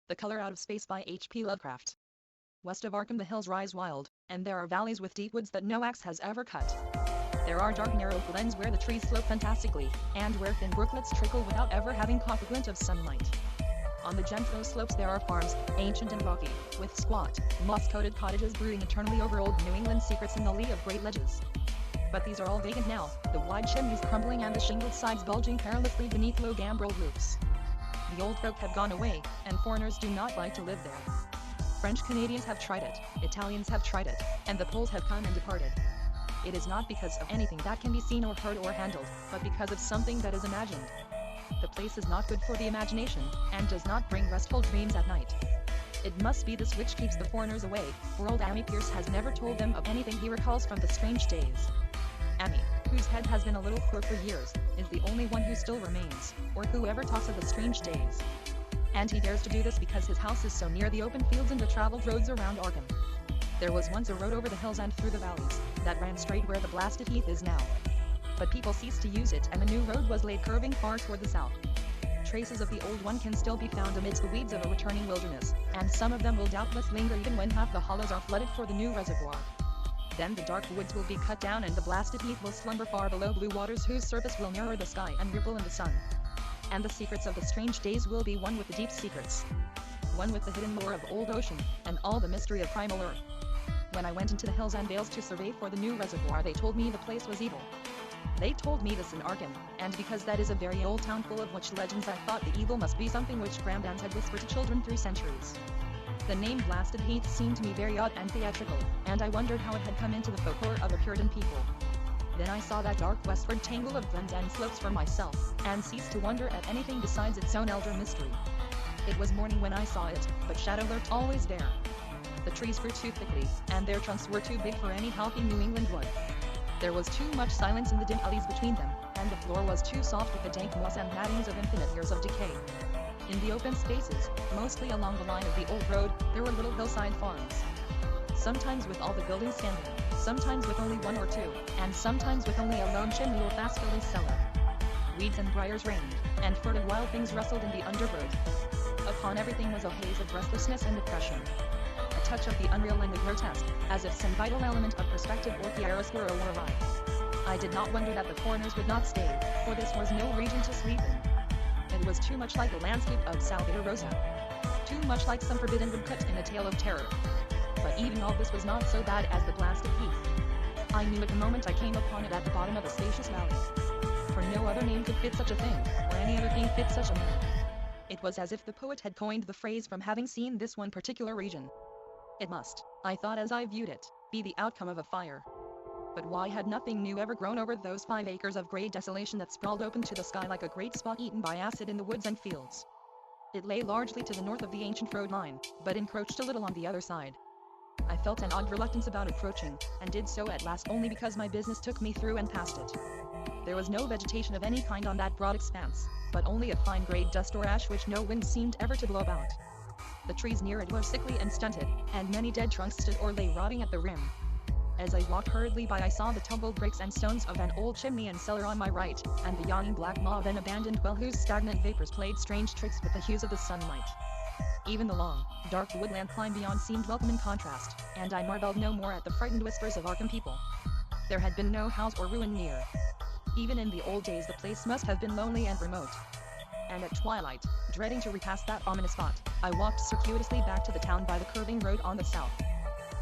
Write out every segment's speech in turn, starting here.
The Color Out of Space by H.P. Lovecraft. West of Arkham the hills rise wild, and there are valleys with deep woods that no axe has ever cut. There are dark narrow glens where the trees slope fantastically, and where thin brooklets trickle without ever having caught a glint of sunlight. On the gentle slopes there are farms, ancient and rocky, with squat, moss-coated cottages brooding eternally over old New England secrets in the lee of great ledges. But these are all vacant now, the wide chimneys crumbling and the shingled sides bulging perilously beneath low gambrel roofs. The old folk have gone away, and foreigners do not like to live there. French Canadians have tried it, Italians have tried it, and the Poles have come and departed. It is not because of anything that can be seen or heard or handled, but because of something that is imagined. The place is not good for the imagination, and does not bring restful dreams at night. It must be this which keeps the foreigners away, for old Ammi Pierce has never told them of anything he recalls from the strange days. Ammi, whose head has been a little queer for years, is the only one who still remains, or who ever talks of the strange days. And he dares to do this because his house is so near the open fields and the traveled roads around Arkham. There was once a road over the hills and through the valleys, that ran straight where the blasted heath is now. But people ceased to use it and a new road was laid curving far toward the south. Traces of the old one can still be found amidst the weeds of a returning wilderness, and some of them will doubtless linger even when half the hollows are flooded for the new reservoir. Then the dark woods will be cut down and the blasted heath will slumber far below blue waters whose surface will mirror the sky and ripple in the sun. And the secrets of the strange days will be one with the deep secrets. One with the hidden lore of old ocean, and all the mystery of primal earth. When I went into the hills and vales to survey for the new reservoir, they told me the place was evil. They told me this in Arkham, and because that is a very old town full of witch legends, I thought the evil must be something which granddads had whispered to children through centuries. The name Blasted Heath seemed to me very odd and theatrical, and I wondered how it had come into the folklore of the Puritan people. Then I saw that dark westward tangle of glens and slopes for myself, and ceased to wonder at anything besides its own elder mystery. It was morning when I saw it, but shadow lurked always there. The trees grew too thickly, and their trunks were too big for any healthy New England wood. There was too much silence in the dim alleys between them, and the floor was too soft with the dank moss and mattings of infinite years of decay. In the open spaces, mostly along the line of the old road, there were little hillside farms. Sometimes with all the buildings standing, sometimes with only one or two, and sometimes with only a lone chimney or fast-filling cellar. Weeds and briars reigned, and furtive wild things rustled in the undergrowth. Upon everything was a haze of restlessness and depression. A touch of the unreal and the grotesque, as if some vital element of perspective or chiaroscuro were awry. I did not wonder that the foreigners would not stay, for this was no region to sleep in. It was too much like the landscape of Salvator Rosa. Too much like some forbidden woodcut in a tale of terror. But even all this was not so bad as the blasted heath. I knew it the moment I came upon it at the bottom of a spacious valley. For no other name could fit such a thing, or any other thing fit such a man. It was as if the poet had coined the phrase from having seen this one particular region. It must, I thought as I viewed it, be the outcome of a fire. But why had nothing new ever grown over those 5 acres of grey desolation that sprawled open to the sky like a great spot eaten by acid in the woods and fields? It lay largely to the north of the ancient road line, but encroached a little on the other side. I felt an odd reluctance about approaching, and did so at last only because my business took me through and past it. There was no vegetation of any kind on that broad expanse, but only a fine grey dust or ash which no wind seemed ever to blow about. The trees near it were sickly and stunted, and many dead trunks stood or lay rotting at the rim. As I walked hurriedly by, I saw the tumbled bricks and stones of an old chimney and cellar on my right, and the yawning black maw of an abandoned well whose stagnant vapors played strange tricks with the hues of the sunlight. Even the long, dark woodland climb beyond seemed welcome in contrast, and I marveled no more at the frightened whispers of Arkham people. There had been no house or ruin near. Even in the old days the place must have been lonely and remote. And at twilight, dreading to repass that ominous spot, I walked circuitously back to the town by the curving road on the south.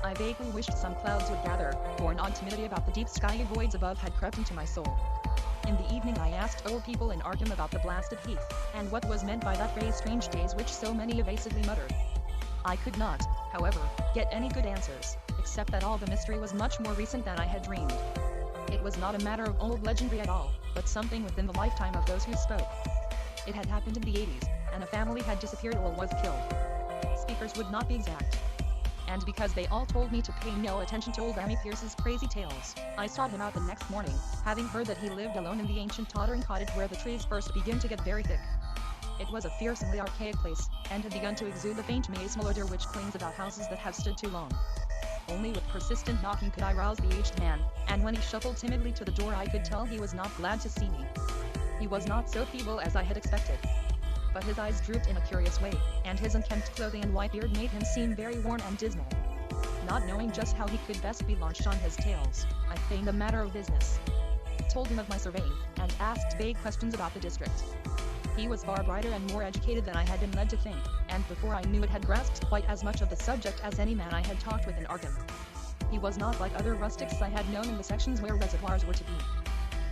I vaguely wished some clouds would gather, for an odd timidity about the deep skyey voids above had crept into my soul. In the evening I asked old people in Arkham about the blasted heath, and what was meant by that phrase strange days which so many evasively muttered. I could not, however, get any good answers, except that all the mystery was much more recent than I had dreamed. It was not a matter of old legendary at all, but something within the lifetime of those who spoke. It had happened in the 80s, and a family had disappeared or was killed. Speakers would not be exact. And because they all told me to pay no attention to old Ammi Pierce's crazy tales, I sought him out the next morning, having heard that he lived alone in the ancient tottering cottage where the trees first begin to get very thick. It was a fearsomely archaic place, and had begun to exude the faint miasmal odor which clings about houses that have stood too long. Only with persistent knocking could I rouse the aged man, and when he shuffled timidly to the door I could tell he was not glad to see me. He was not so feeble as I had expected. but his eyes drooped in a curious way, and his unkempt clothing and white beard made him seem very worn and dismal. Not knowing just how he could best be launched on his tales, I feigned a matter of business, told him of my surveying, and asked vague questions about the district. He was far brighter and more educated than I had been led to think, and before I knew it had grasped quite as much of the subject as any man I had talked with in Arkham. He was not like other rustics I had known in the sections where reservoirs were to be.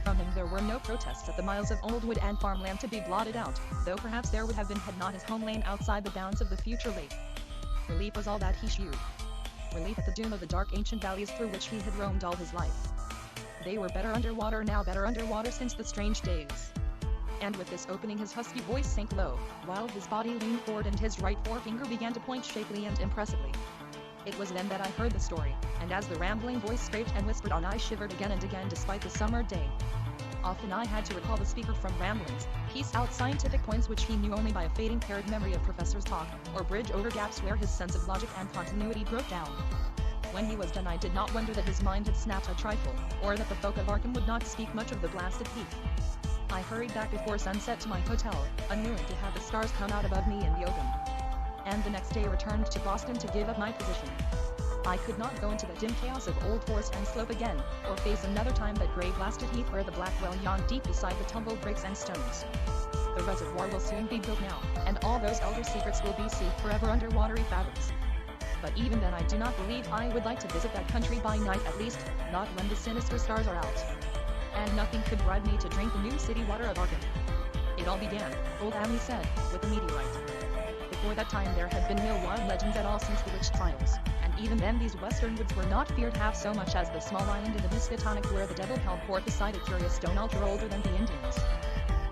From him there were no protests at the miles of old wood and farmland to be blotted out, though perhaps there would have been had not his home lain outside the bounds of the future lake. Relief was all that he shewed. Relief at the doom of the dark ancient valleys through which he had roamed all his life. They were better underwater now, better underwater since the strange days. And with this opening his husky voice sank low, while his body leaned forward and his right forefinger began to point shapely and impressively. It was then that I heard the story, and as the rambling voice scraped and whispered on I shivered again and again despite the summer day. Often I had to recall the speaker from ramblings, piece out scientific points which he knew only by a fading paired memory of professor's talk, or bridge over gaps where his sense of logic and continuity broke down. When he was done I did not wonder that his mind had snapped a trifle, or that the folk of Arkham would not speak much of the blasted heath. I hurried back before sunset to my hotel, unwilling to have the stars come out above me in the open. And the next day returned to Boston to give up my position. I could not go into the dim chaos of Old Forest and Slope again, or face another time that gray blasted heath where the black well yawned deep beside the tumbled bricks and stones. The reservoir will soon be built now, and all those elder secrets will be sealed forever under watery fathoms. But even then I do not believe I would like to visit that country by night, at least, not when the sinister stars are out. And nothing could bribe me to drink the new city water of Arkham. It all began, old Amy said, with a meteorite. Before that time there had been no wild legends at all since the witch trials, and even then these western woods were not feared half so much as the small island in the Miskatonic where the devil held court beside a curious stone altar older than the Indians.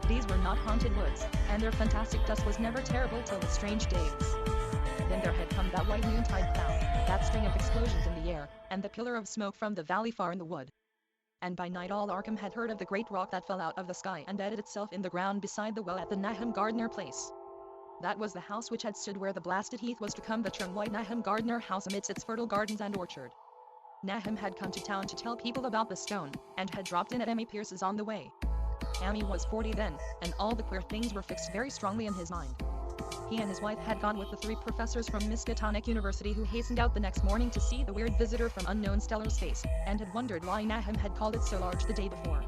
These were not haunted woods, and their fantastic dust was never terrible till the strange days. Then there had come that white noontide cloud, that string of explosions in the air, and the pillar of smoke from the valley far in the wood. And by night all Arkham had heard of the great rock that fell out of the sky and bedded itself in the ground beside the well at the Nahum Gardner place. That was the house which had stood where the blasted heath was to come, the trim white Nahum Gardner house amidst its fertile gardens and orchard. Nahum had come to town to tell people about the stone, and had dropped in at Emmy Pierce's on the way. Amy was 40 then, and all the queer things were fixed very strongly in his mind. He and his wife had gone with the 3 professors from Miskatonic University who hastened out the next morning to see the weird visitor from unknown stellar space, and had wondered why Nahum had called it so large the day before.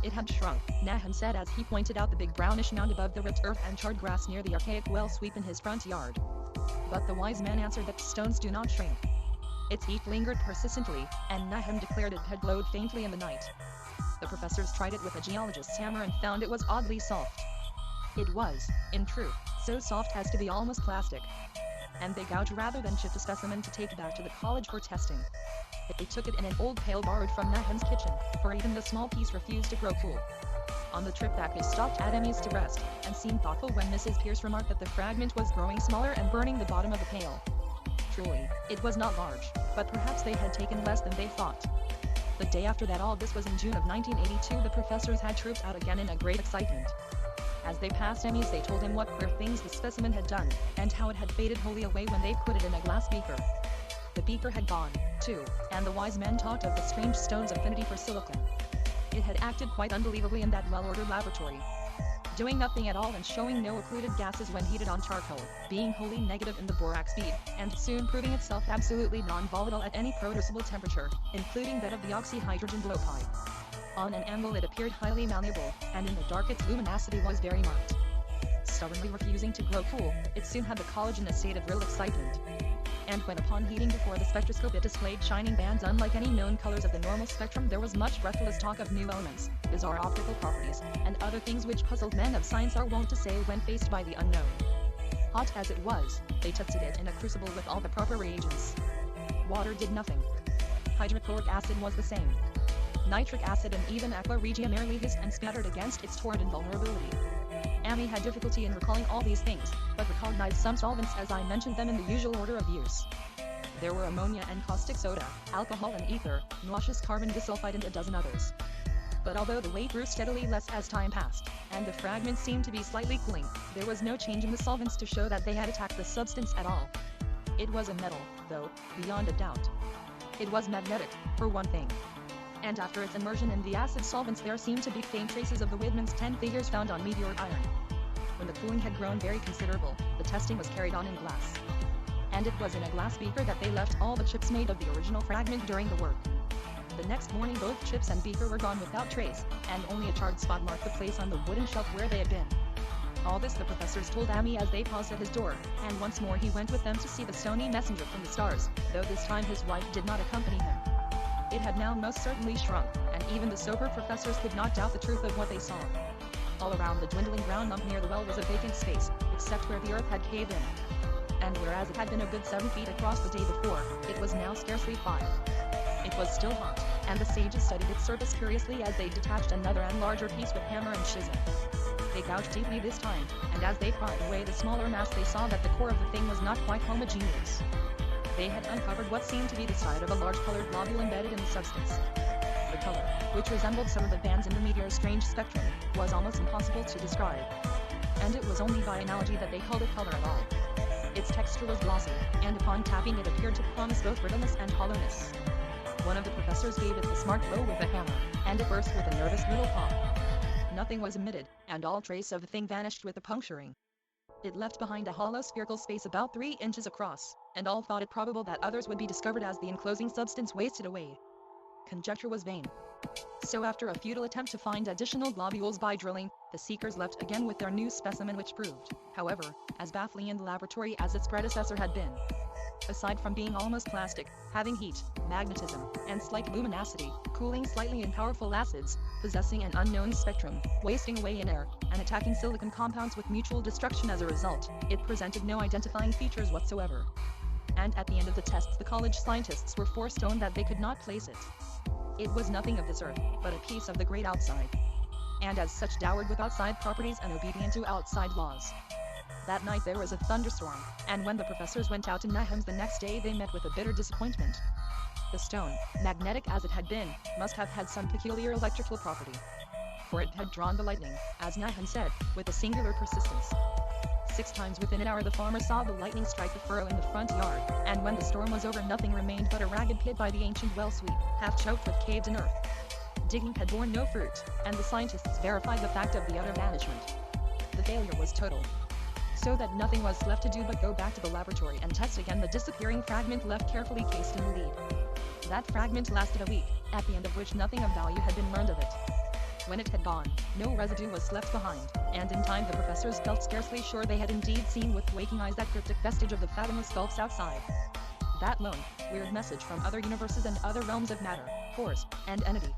It had shrunk, Nahum said as he pointed out the big brownish mound above the ripped earth and charred grass near the archaic well sweep in his front yard. But the wise man answered that stones do not shrink. Its heat lingered persistently, and Nahum declared it had glowed faintly in the night. The professors tried it with a geologist's hammer and found it was oddly soft. It was, in truth, so soft as to be almost plastic. And they gouged rather than chipped a specimen to take back to the college for testing. They took it in an old pail borrowed from Nahum's kitchen, for even the small piece refused to grow cool. On the trip back they stopped at Emmy's to rest, and seemed thoughtful when Mrs. Pierce remarked that the fragment was growing smaller and burning the bottom of the pail. Truly, it was not large, but perhaps they had taken less than they thought. The day after that, all this was in June of 1982, the professors had trooped out again in a great excitement. As they passed Emmy's they told him what queer things the specimen had done, and how it had faded wholly away when they put it in a glass beaker. The beaker had gone, too, and the wise men talked of the strange stone's affinity for silicon. It had acted quite unbelievably in that well-ordered laboratory, doing nothing at all and showing no occluded gases when heated on charcoal, being wholly negative in the borax bead, and soon proving itself absolutely non-volatile at any producible temperature, including that of the oxyhydrogen blowpipe. On an anvil it appeared highly malleable, and in the dark its luminosity was very marked. Stubbornly refusing to grow cool, it soon had the college in a state of real excitement. And when upon heating before the spectroscope it displayed shining bands unlike any known colors of the normal spectrum, there was much breathless talk of new elements, bizarre optical properties, and other things which puzzled men of science are wont to say when faced by the unknown. Hot as it was, they tested it in a crucible with all the proper reagents. Water did nothing. Hydrochloric acid was the same. Nitric acid and even aqua regia merely hissed and spattered against its torrid invulnerability. Amy had difficulty in recalling all these things, but recognized some solvents as I mentioned them in the usual order of use. There were ammonia and caustic soda, alcohol and ether, nauseous carbon disulfide and a dozen others. But although the weight grew steadily less as time passed, and the fragments seemed to be slightly cooling, there was no change in the solvents to show that they had attacked the substance at all. It was a metal, though, beyond a doubt. It was magnetic, for one thing. And after its immersion in the acid solvents there seemed to be faint traces of the Widman's 10 figures found on meteoric iron. When the cooling had grown very considerable, the testing was carried on in glass. And it was in a glass beaker that they left all the chips made of the original fragment during the work. The next morning both chips and beaker were gone without trace, and only a charred spot marked the place on the wooden shelf where they had been. All this the professors told Amy as they paused at his door, and once more he went with them to see the stony messenger from the stars, though this time his wife did not accompany him. It had now most certainly shrunk, and even the sober professors could not doubt the truth of what they saw. All around the dwindling ground up near the well was a vacant space, except where the earth had caved in. And whereas it had been a good 7 feet across the day before, it was now scarcely 5. It was still hot, and the sages studied its surface curiously as they detached another and larger piece with hammer and chisel. They gouged deeply this time, and as they pried away the smaller mass they saw that the core of the thing was not quite homogeneous. They had uncovered what seemed to be the side of a large colored globule embedded in the substance. The color, which resembled some of the bands in the meteor's strange spectrum, was almost impossible to describe. And it was only by analogy that they called it color at all. Its texture was glossy, and upon tapping it appeared to promise both brittleness and hollowness. One of the professors gave it a smart blow with a hammer, and it burst with a nervous little pop. Nothing was emitted, and all trace of the thing vanished with the puncturing. It left behind a hollow spherical space about 3 inches across, and all thought it probable that others would be discovered as the enclosing substance wasted away. Conjecture was vain. So after a futile attempt to find additional globules by drilling, the seekers left again with their new specimen, which proved, however, as baffling in the laboratory as its predecessor had been. Aside from being almost plastic, having heat, magnetism, and slight luminosity, cooling slightly in powerful acids, possessing an unknown spectrum, wasting away in air, and attacking silicon compounds with mutual destruction as a result, it presented no identifying features whatsoever. And at the end of the tests the college scientists were forestoned that they could not place it. It was nothing of this earth, but a piece of the great outside. And as such dowered with outside properties and obedient to outside laws. That night there was a thunderstorm, and when the professors went out to Nahum's the next day they met with a bitter disappointment. The stone, magnetic as it had been, must have had some peculiar electrical property. For it had drawn the lightning, as Nahum said, with a singular persistence. 6 times within an hour the farmer saw the lightning strike the furrow in the front yard, and when the storm was over nothing remained but a ragged pit by the ancient well sweep, half choked with caved-in earth. Digging had borne no fruit, and the scientists verified the fact of the utter vanishment. The failure was total. So that nothing was left to do but go back to the laboratory and test again the disappearing fragment left carefully cased in the lead. That fragment lasted a week, at the end of which nothing of value had been learned of it. When it had gone, no residue was left behind, and in time the professors felt scarcely sure they had indeed seen with waking eyes that cryptic vestige of the fathomless gulfs outside. That lone, weird message from other universes and other realms of matter, force, and entity.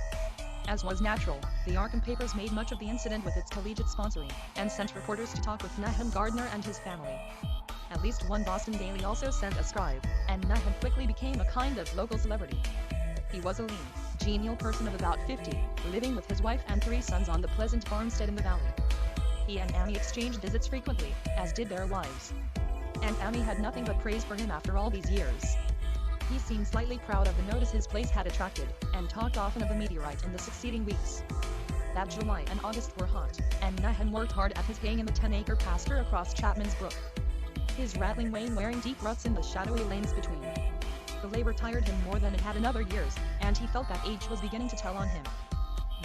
As was natural, the Arkham papers made much of the incident with its collegiate sponsoring, and sent reporters to talk with Nahum Gardner and his family. At least one Boston daily also sent a scribe, and Nahum quickly became a kind of local celebrity. He was a lean, genial person of about 50, living with his wife and 3 sons on the pleasant farmstead in the valley. He and Amy exchanged visits frequently, as did their wives. And Amy had nothing but praise for him after all these years. He seemed slightly proud of the notice his place had attracted, and talked often of the meteorite in the succeeding weeks. That July and August were hot, and Nahum worked hard at his haying in the 10-acre pasture across Chapman's Brook. His rattling wain wearing deep ruts in the shadowy lanes between. The labor tired him more than it had in other years, and he felt that age was beginning to tell on him.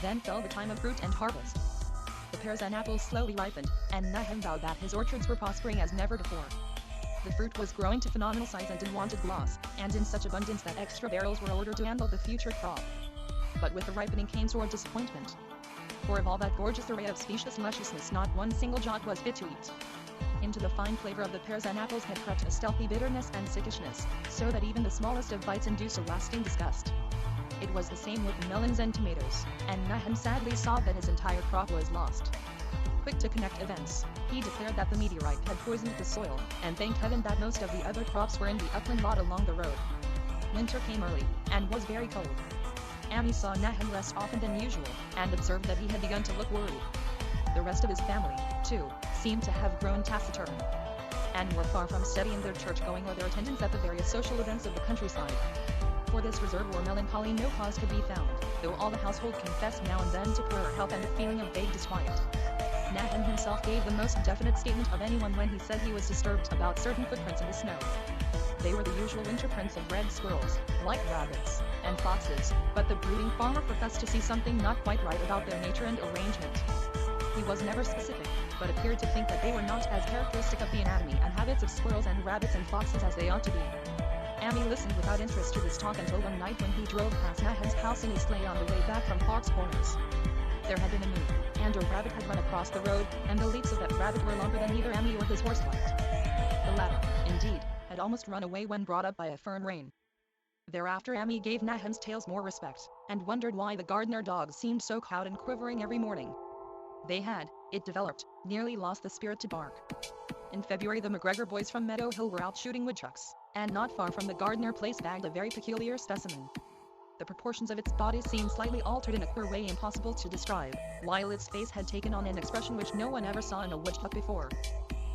Then fell the time of fruit and harvest. The pears and apples slowly ripened, and Nahum vowed that his orchards were prospering as never before. The fruit was growing to phenomenal size and in wanted gloss, and in such abundance that extra barrels were ordered to handle the future crop. But with the ripening came sore disappointment. For of all that gorgeous array of specious lusciousness not one single jot was fit to eat. Into the fine flavor of the pears and apples had crept a stealthy bitterness and sickishness, so that even the smallest of bites induced a lasting disgust. It was the same with the melons and tomatoes, and Nahum sadly saw that his entire crop was lost. Quick to connect events, he declared that the meteorite had poisoned the soil, and thanked heaven that most of the other crops were in the upland lot along the road. Winter came early, and was very cold. Amy saw Nahum less often than usual, and observed that he had begun to look worried. The rest of his family, too, seemed to have grown taciturn, and were far from steady in their church-going or their attendance at the various social events of the countryside. For this reserve or melancholy no cause could be found, though all the household confessed now and then to poorer health and a feeling of vague disquiet. Nahum himself gave the most definite statement of anyone when he said he was disturbed about certain footprints in the snow. They were the usual winter prints of red squirrels, white rabbits, and foxes, but the brooding farmer professed to see something not quite right about their nature and arrangement. He was never specific, but appeared to think that they were not as characteristic of the anatomy and habits of squirrels and rabbits and foxes as they ought to be. Amy listened without interest to this talk until one night when he drove past Nahum's house in his sleigh on the way back from Clark's Corners. There had been a move, and a rabbit had run across the road, and the leaps of that rabbit were longer than either Amy or his horse liked. The latter, indeed, had almost run away when brought up by a firm rein. Thereafter Amy gave Nahum's tales more respect, and wondered why the Gardner dogs seemed so cowed and quivering every morning. They had, it developed, nearly lost the spirit to bark. In February the McGregor boys from Meadow Hill were out shooting woodchucks, and not far from the Gardner place bagged a very peculiar specimen. The proportions of its body seemed slightly altered in a queer way impossible to describe, while its face had taken on an expression which no one ever saw in a woodchuck before.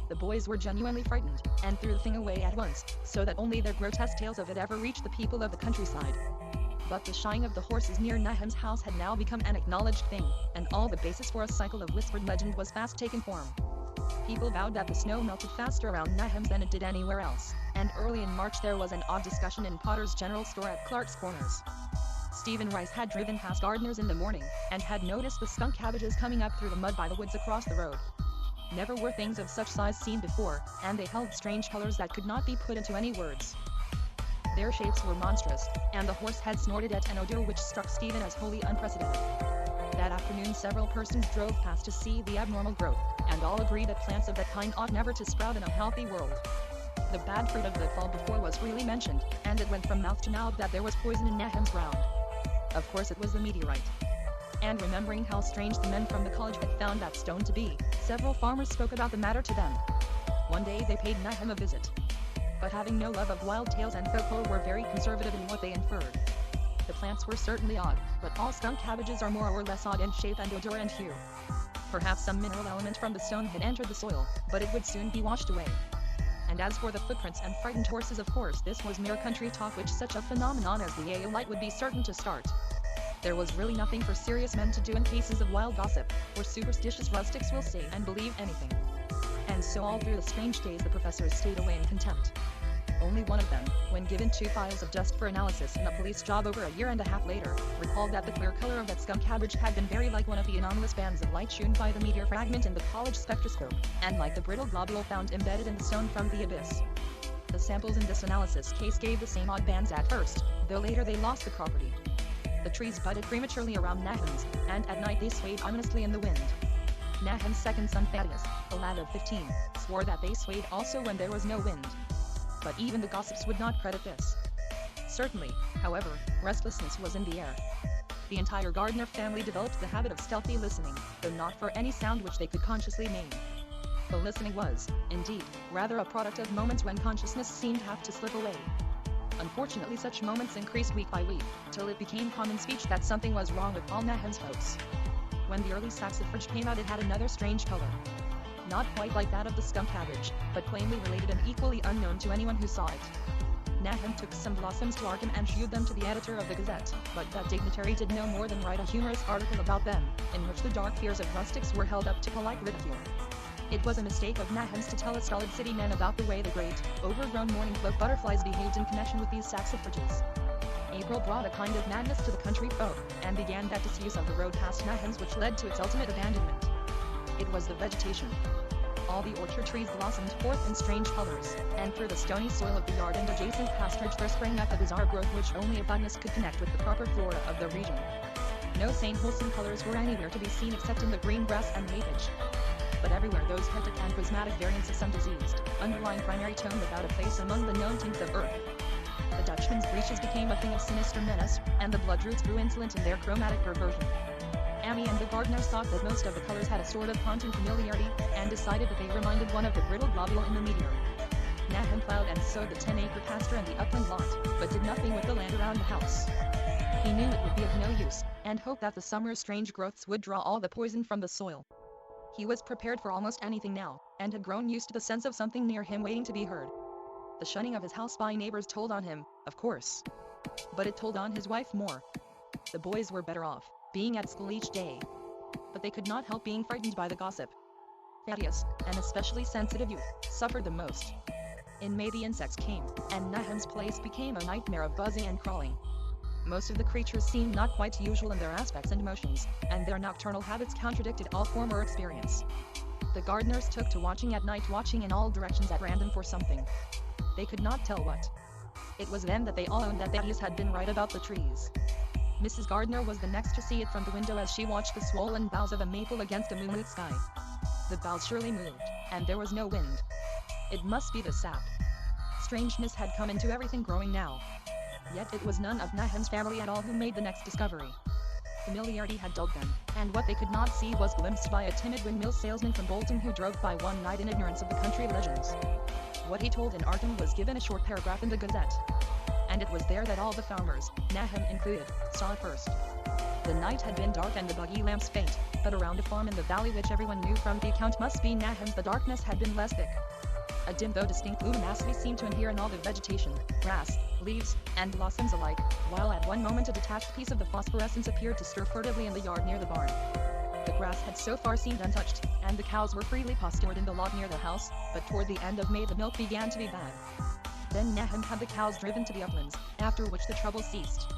The boys were genuinely frightened, and threw the thing away at once, so that only their grotesque tales of it ever reached the people of the countryside. But the shying of the horses near Nahum's house had now become an acknowledged thing, and all the basis for a cycle of whispered legend was fast taking form. People vowed that the snow melted faster around Nahum's than it did anywhere else, and early in March there was an odd discussion in Potter's General Store at Clark's Corners. Stephen Rice had driven past Gardner's in the morning, and had noticed the skunk cabbages coming up through the mud by the woods across the road. Never were things of such size seen before, and they held strange colors that could not be put into any words. Their shapes were monstrous, and the horse had snorted at an odor which struck Stephen as wholly unprecedented. That afternoon several persons drove past to see the abnormal growth, and all agreed that plants of that kind ought never to sprout in a healthy world. The bad fruit of the fall before was really mentioned, and it went from mouth to mouth that there was poison in Nahum's ground. Of course it was the meteorite. And remembering how strange the men from the college had found that stone to be, several farmers spoke about the matter to them. One day they paid Nahum a visit. But having no love of wild tales and folklore were very conservative in what they inferred. The plants were certainly odd, but all skunk cabbages are more or less odd in shape and odor and hue. Perhaps some mineral element from the stone had entered the soil, but it would soon be washed away. And as for the footprints and frightened horses, of course this was mere country talk which such a phenomenon as the Yale light would be certain to start. There was really nothing for serious men to do in cases of wild gossip, for superstitious rustics will say and believe anything. And so all through the strange days the professors stayed away in contempt. Only one of them, when given 2 files of dust for analysis in a police job over a year and a half later, recalled that the clear color of that skunk cabbage had been very like one of the anomalous bands of light shown by the meteor fragment in the college spectroscope, and like the brittle globule found embedded in the stone from the abyss. The samples in this analysis case gave the same odd bands at first, though later they lost the property. The trees budded prematurely around Nahum's, and at night they swayed ominously in the wind. Nahum's second son Thaddeus, a lad of 15, swore that they swayed also when there was no wind. But even the gossips would not credit this. Certainly, however, restlessness was in the air. The entire Gardner family developed the habit of stealthy listening, though not for any sound which they could consciously name. The listening was, indeed, rather a product of moments when consciousness seemed half to slip away. Unfortunately such moments increased week by week, till it became common speech that something was wrong with all Nahum's folks. When the early saxifrage came out it had another strange color. Not quite like that of the skunk cabbage, but plainly related and equally unknown to anyone who saw it. Nahum took some blossoms to Arkham and shewed them to the editor of the Gazette, but that dignitary did no more than write a humorous article about them, in which the dark fears of rustics were held up to polite ridicule. It was a mistake of Nahum's to tell a stolid city man about the way the great, overgrown morning cloak butterflies behaved in connection with these saxifrages. April brought a kind of madness to the country folk, and began that disuse of the road past Nahum's which led to its ultimate abandonment. It was the vegetation. All the orchard trees blossomed forth in strange colors, and through the stony soil of the yard and adjacent pasturage there sprang up a bizarre growth which only a botanist could connect with the proper flora of the region. No sane wholesome colors were anywhere to be seen except in the green grass and leafage. But everywhere those hectic and prismatic variants of some diseased, underlying primary tone without a place among the known tints of earth. The Dutchman's breeches became a thing of sinister menace, and the bloodroots grew insolent in their chromatic perversion. Amy and the Gardners thought that most of the colors had a sort of haunting familiarity, and decided that they reminded one of the brittle globule in the meteor. Nahum plowed and sowed the 10-acre pasture and the upland lot, but did nothing with the land around the house. He knew it would be of no use, and hoped that the summer's strange growths would draw all the poison from the soil. He was prepared for almost anything now, and had grown used to the sense of something near him waiting to be heard. The shunning of his house by neighbors told on him, of course. But it told on his wife more. The boys were better off, being at school each day. But they could not help being frightened by the gossip. Thaddeus, an especially sensitive youth, suffered the most. In May the insects came, and Nahum's place became a nightmare of buzzing and crawling. Most of the creatures seemed not quite usual in their aspects and motions, and their nocturnal habits contradicted all former experience. The gardeners took to watching at night, watching in all directions at random for something. They could not tell what. It was then that they all owned that Thaddeus had been right about the trees. Mrs. Gardner was the next to see it from the window as she watched the swollen boughs of a maple against a moonlit sky. The boughs surely moved, and there was no wind. It must be the sap. Strangeness had come into everything growing now. Yet it was none of Nahum's family at all who made the next discovery. Familiarity had dulled them, and what they could not see was glimpsed by a timid windmill salesman from Bolton who drove by one night in ignorance of the country legends. What he told in Arkham was given a short paragraph in the Gazette. And it was there that all the farmers, Nahum included, saw it first. The night had been dark and the buggy lamps faint, but around a farm in the valley which everyone knew from the account must be Nahum's, the darkness had been less thick. A dim though distinct luminosity seemed to inhere in all the vegetation, grass, leaves, and blossoms alike, while at one moment a detached piece of the phosphorescence appeared to stir furtively in the yard near the barn. The grass had so far seemed untouched, and the cows were freely pastured in the lot near the house, but toward the end of May the milk began to be bad. Then Nahum had the cows driven to the uplands, after which the trouble ceased.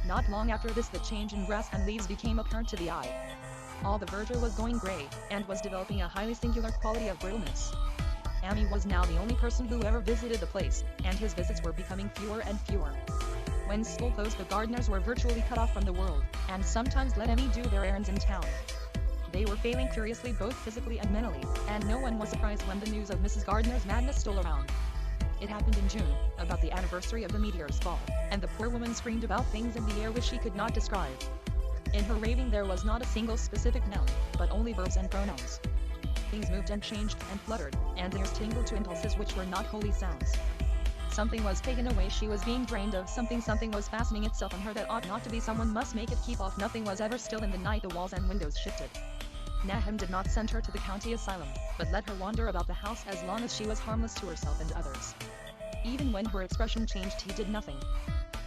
Not long after this the change in grass and leaves became apparent to the eye. All the verdure was going gray, and was developing a highly singular quality of brittleness. Ammi was now the only person who ever visited the place, and his visits were becoming fewer and fewer. When school closed the gardeners were virtually cut off from the world, and sometimes let Ammi do their errands in town. They were failing curiously both physically and mentally, and no one was surprised when the news of Mrs. Gardner's madness stole around. It happened in June, about the anniversary of the meteor's fall, and the poor woman screamed about things in the air which she could not describe. In her raving there was not a single specific noun, but only verbs and pronouns. Things moved and changed and fluttered, and ears tingled to impulses which were not wholly sounds. Something was taken away, she was being drained of something was fastening itself on her that ought not to be, someone must make it keep off. Nothing was ever still in the night, the walls and windows shifted. Nahum did not send her to the county asylum, but let her wander about the house as long as she was harmless to herself and others. Even when her expression changed he did nothing.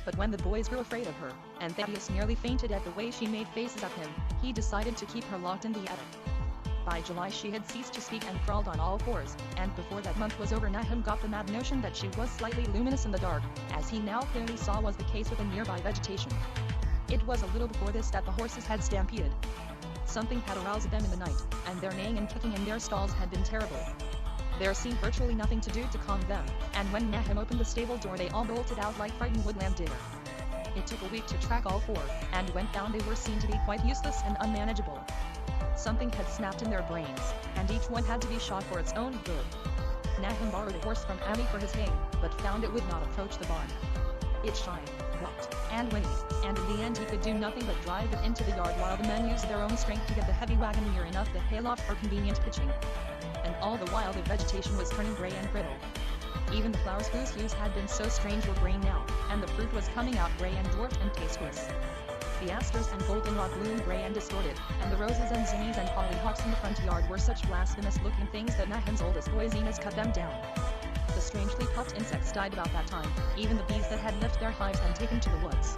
But when the boys grew afraid of her, and Thaddeus nearly fainted at the way she made faces at him, he decided to keep her locked in the attic. By July she had ceased to speak and crawled on all fours, and before that month was over Nahum got the mad notion that she was slightly luminous in the dark, as he now clearly saw was the case with the nearby vegetation. It was a little before this that the horses had stampeded. Something had aroused them in the night, and their neighing and kicking in their stalls had been terrible. There seemed virtually nothing to do to calm them, and when Nahum opened the stable door they all bolted out like frightened woodland deer. It took a week to track all four, and when found they were seen to be quite useless and unmanageable. Something had snapped in their brains, and each one had to be shot for its own good. Nahum borrowed a horse from Ammi for his hay, but found it would not approach the barn. It shined, walked, and whinnied, and in the end he could do nothing but drive it into the yard while the men used their own strength to get the heavy wagon near enough the hayloft for convenient pitching. And all the while the vegetation was turning gray and brittle. Even the flowers whose hues had been so strange were green now, and the fruit was coming out gray and dwarfed and tasteless. The asters and goldenrod bloomed gray and distorted, and the roses and zinnias and hollyhocks in the front yard were such blasphemous-looking things that Nahum's oldest boy Zenas cut them down. The strangely puffed insects died about that time, even the bees that had left their hives and taken to the woods.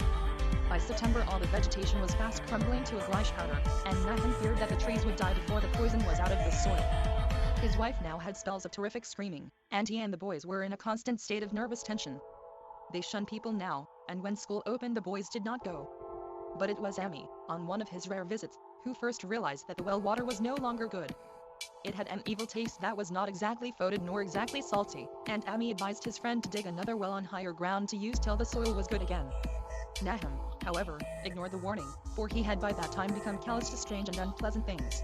By September all the vegetation was fast crumbling to a grish powder, and Nahum feared that the trees would die before the poison was out of the soil. His wife now had spells of terrific screaming, and he and the boys were in a constant state of nervous tension. They shunned people now, and when school opened the boys did not go. But it was Ammi, on one of his rare visits, who first realized that the well water was no longer good. It had an evil taste that was not exactly fodid nor exactly salty, and Ammi advised his friend to dig another well on higher ground to use till the soil was good again. Nahum, however, ignored the warning, for he had by that time become callous to strange and unpleasant things.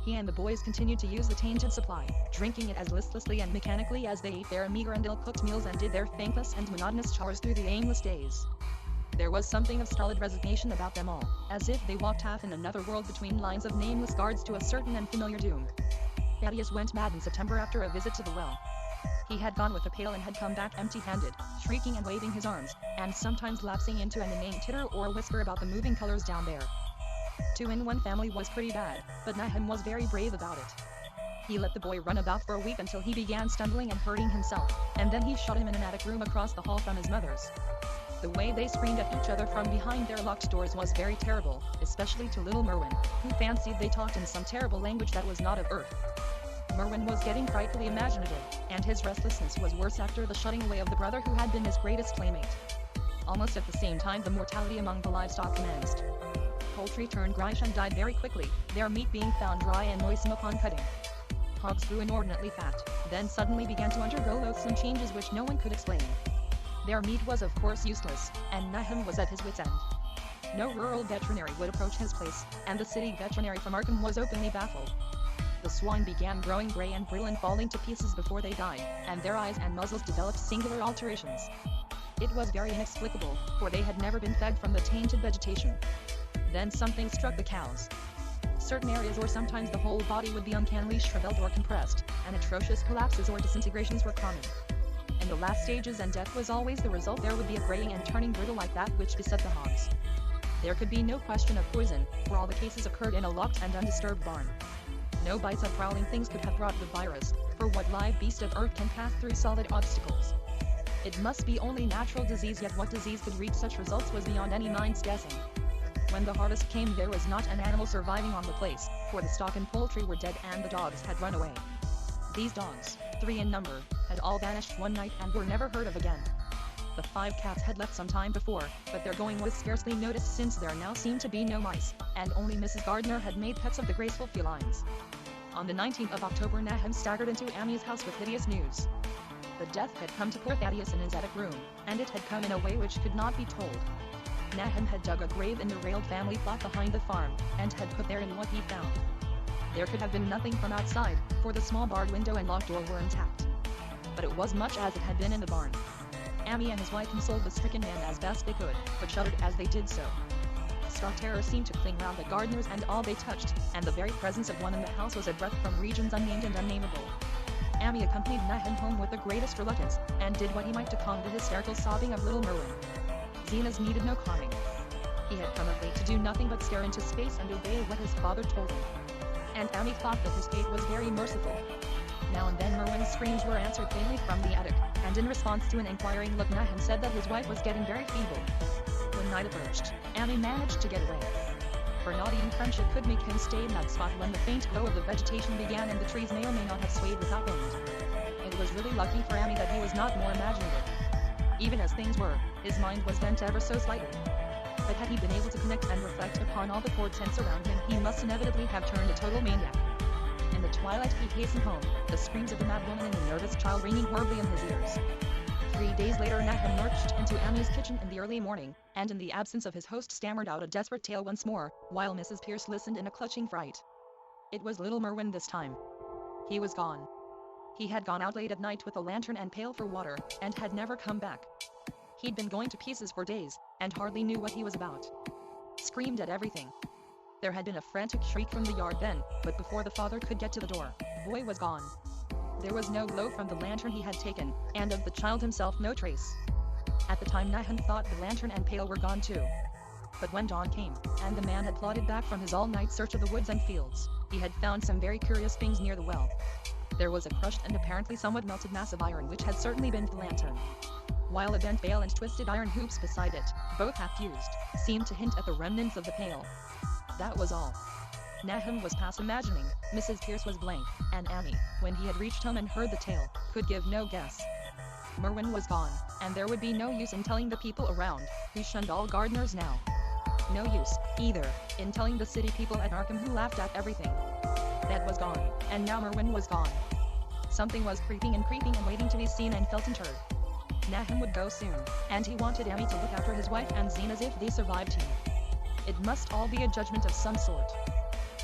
He and the boys continued to use the tainted supply, drinking it as listlessly and mechanically as they ate their meager and ill-cooked meals and did their thankless and monotonous chores through the aimless days. There was something of stolid resignation about them all, as if they walked half in another world between lines of nameless guards to a certain and familiar doom. Thaddeus went mad in September after a visit to the well. He had gone with a pail and had come back empty-handed, shrieking and waving his arms, and sometimes lapsing into an inane titter or a whisper about the moving colors down there. 2 in 1 family was pretty bad, but Nahum was very brave about it. He let the boy run about for a week until he began stumbling and hurting himself, and then he shut him in an attic room across the hall from his mother's. The way they screamed at each other from behind their locked doors was very terrible, especially to little Merwin, who fancied they talked in some terrible language that was not of earth. Merwin was getting frightfully imaginative, and his restlessness was worse after the shutting away of the brother who had been his greatest playmate. Almost at the same time the mortality among the livestock commenced. Poultry turned grish and died very quickly, their meat being found dry and noisome upon cutting. hogs grew inordinately fat, then suddenly began to undergo loathsome changes which no one could explain. Their meat was of course useless, and Nahum was at his wit's end. No rural veterinary would approach his place, and the city veterinary from Arkham was openly baffled. The swine began growing gray and brittle and falling to pieces before they died, and their eyes and muzzles developed singular alterations. It was very inexplicable, for they had never been fed from the tainted vegetation. Then something struck the cows. Certain areas or sometimes the whole body would be uncannily shriveled or compressed, and atrocious collapses or disintegrations were common. In the last stages and death was always the result, there would be a graying and turning brittle like that which beset the hogs. There could be no question of poison, for all the cases occurred in a locked and undisturbed barn. No bites of prowling things could have brought the virus, for what live beast of earth can pass through solid obstacles? It must be only natural disease, yet what disease could reach such results was beyond any mind's guessing. When the harvest came, there was not an animal surviving on the place, for the stock and poultry were dead and the dogs had run away. These dogs, 3 in number, had all vanished one night and were never heard of again. The 5 cats had left some time before, but their going was scarcely noticed since there now seemed to be no mice, and only Mrs. Gardner had made pets of the graceful felines. On the 19th of October, Nahum staggered into Amy's house with hideous news. The death had come to poor Thaddeus in his attic room, and it had come in a way which could not be told. Nahum had dug a grave in the railed family plot behind the farm, and had put therein what he found. There could have been nothing from outside, for the small barred window and locked door were intact. But it was much as it had been in the barn. Amy and his wife consoled the stricken man as best they could, but shuddered as they did so. Stark terror seemed to cling round the Gardners and all they touched, and the very presence of one in the house was a breath from regions unnamed and unnameable. Amy accompanied Nahum home with the greatest reluctance, and did what he might to calm the hysterical sobbing of little Merwin. Zenas needed no calming. He had come of late to do nothing but stare into space and obey what his father told him. And Amy thought that his fate was very merciful. Now and then Merwin's screams were answered faintly from the attic, and in response to an inquiring look Nahum said that his wife was getting very feeble. When night approached, Amy managed to get away. For not even friendship could make him stay in that spot when the faint glow of the vegetation began and the trees may or may not have swayed without wind. It was really lucky for Amy that he was not more imaginative. Even as things were, his mind was bent ever so slightly. But had he been able to connect and reflect upon all the portents around him, he must inevitably have turned a total maniac. In the twilight he hastened home, the screams of the mad woman and the nervous child ringing horribly in his ears. 3 days later Nahum lurched into Amy's kitchen in the early morning, and in the absence of his host stammered out a desperate tale once more, while Mrs. Pierce listened in a clutching fright. It was little Merwin this time. He was gone. He had gone out late at night with a lantern and pail for water, and had never come back. He'd been going to pieces for days, and hardly knew what he was about. Screamed at everything. There had been a frantic shriek from the yard then, but before the father could get to the door, the boy was gone. There was no glow from the lantern he had taken, and of the child himself no trace. At the time Nahum thought the lantern and pail were gone too. But when dawn came, and the man had plodded back from his all-night search of the woods and fields, he had found some very curious things near the well. There was a crushed and apparently somewhat melted mass of iron which had certainly been the lantern, while a bent pail and twisted iron hoops beside it, both half-used, seemed to hint at the remnants of the pail. That was all. Nahum was past imagining, Mrs. Pierce was blank, and Amy, when he had reached home and heard the tale, could give no guess. Merwin was gone, and there would be no use in telling the people around, who shunned all Gardners now. No use, either, in telling the city people at Arkham who laughed at everything. That was gone, and now Merwin was gone. Something was creeping and waiting to be seen and felt and heard. Nahum would go soon, and he wanted Amy to look after his wife and Zenas if they survived him. It must all be a judgment of some sort.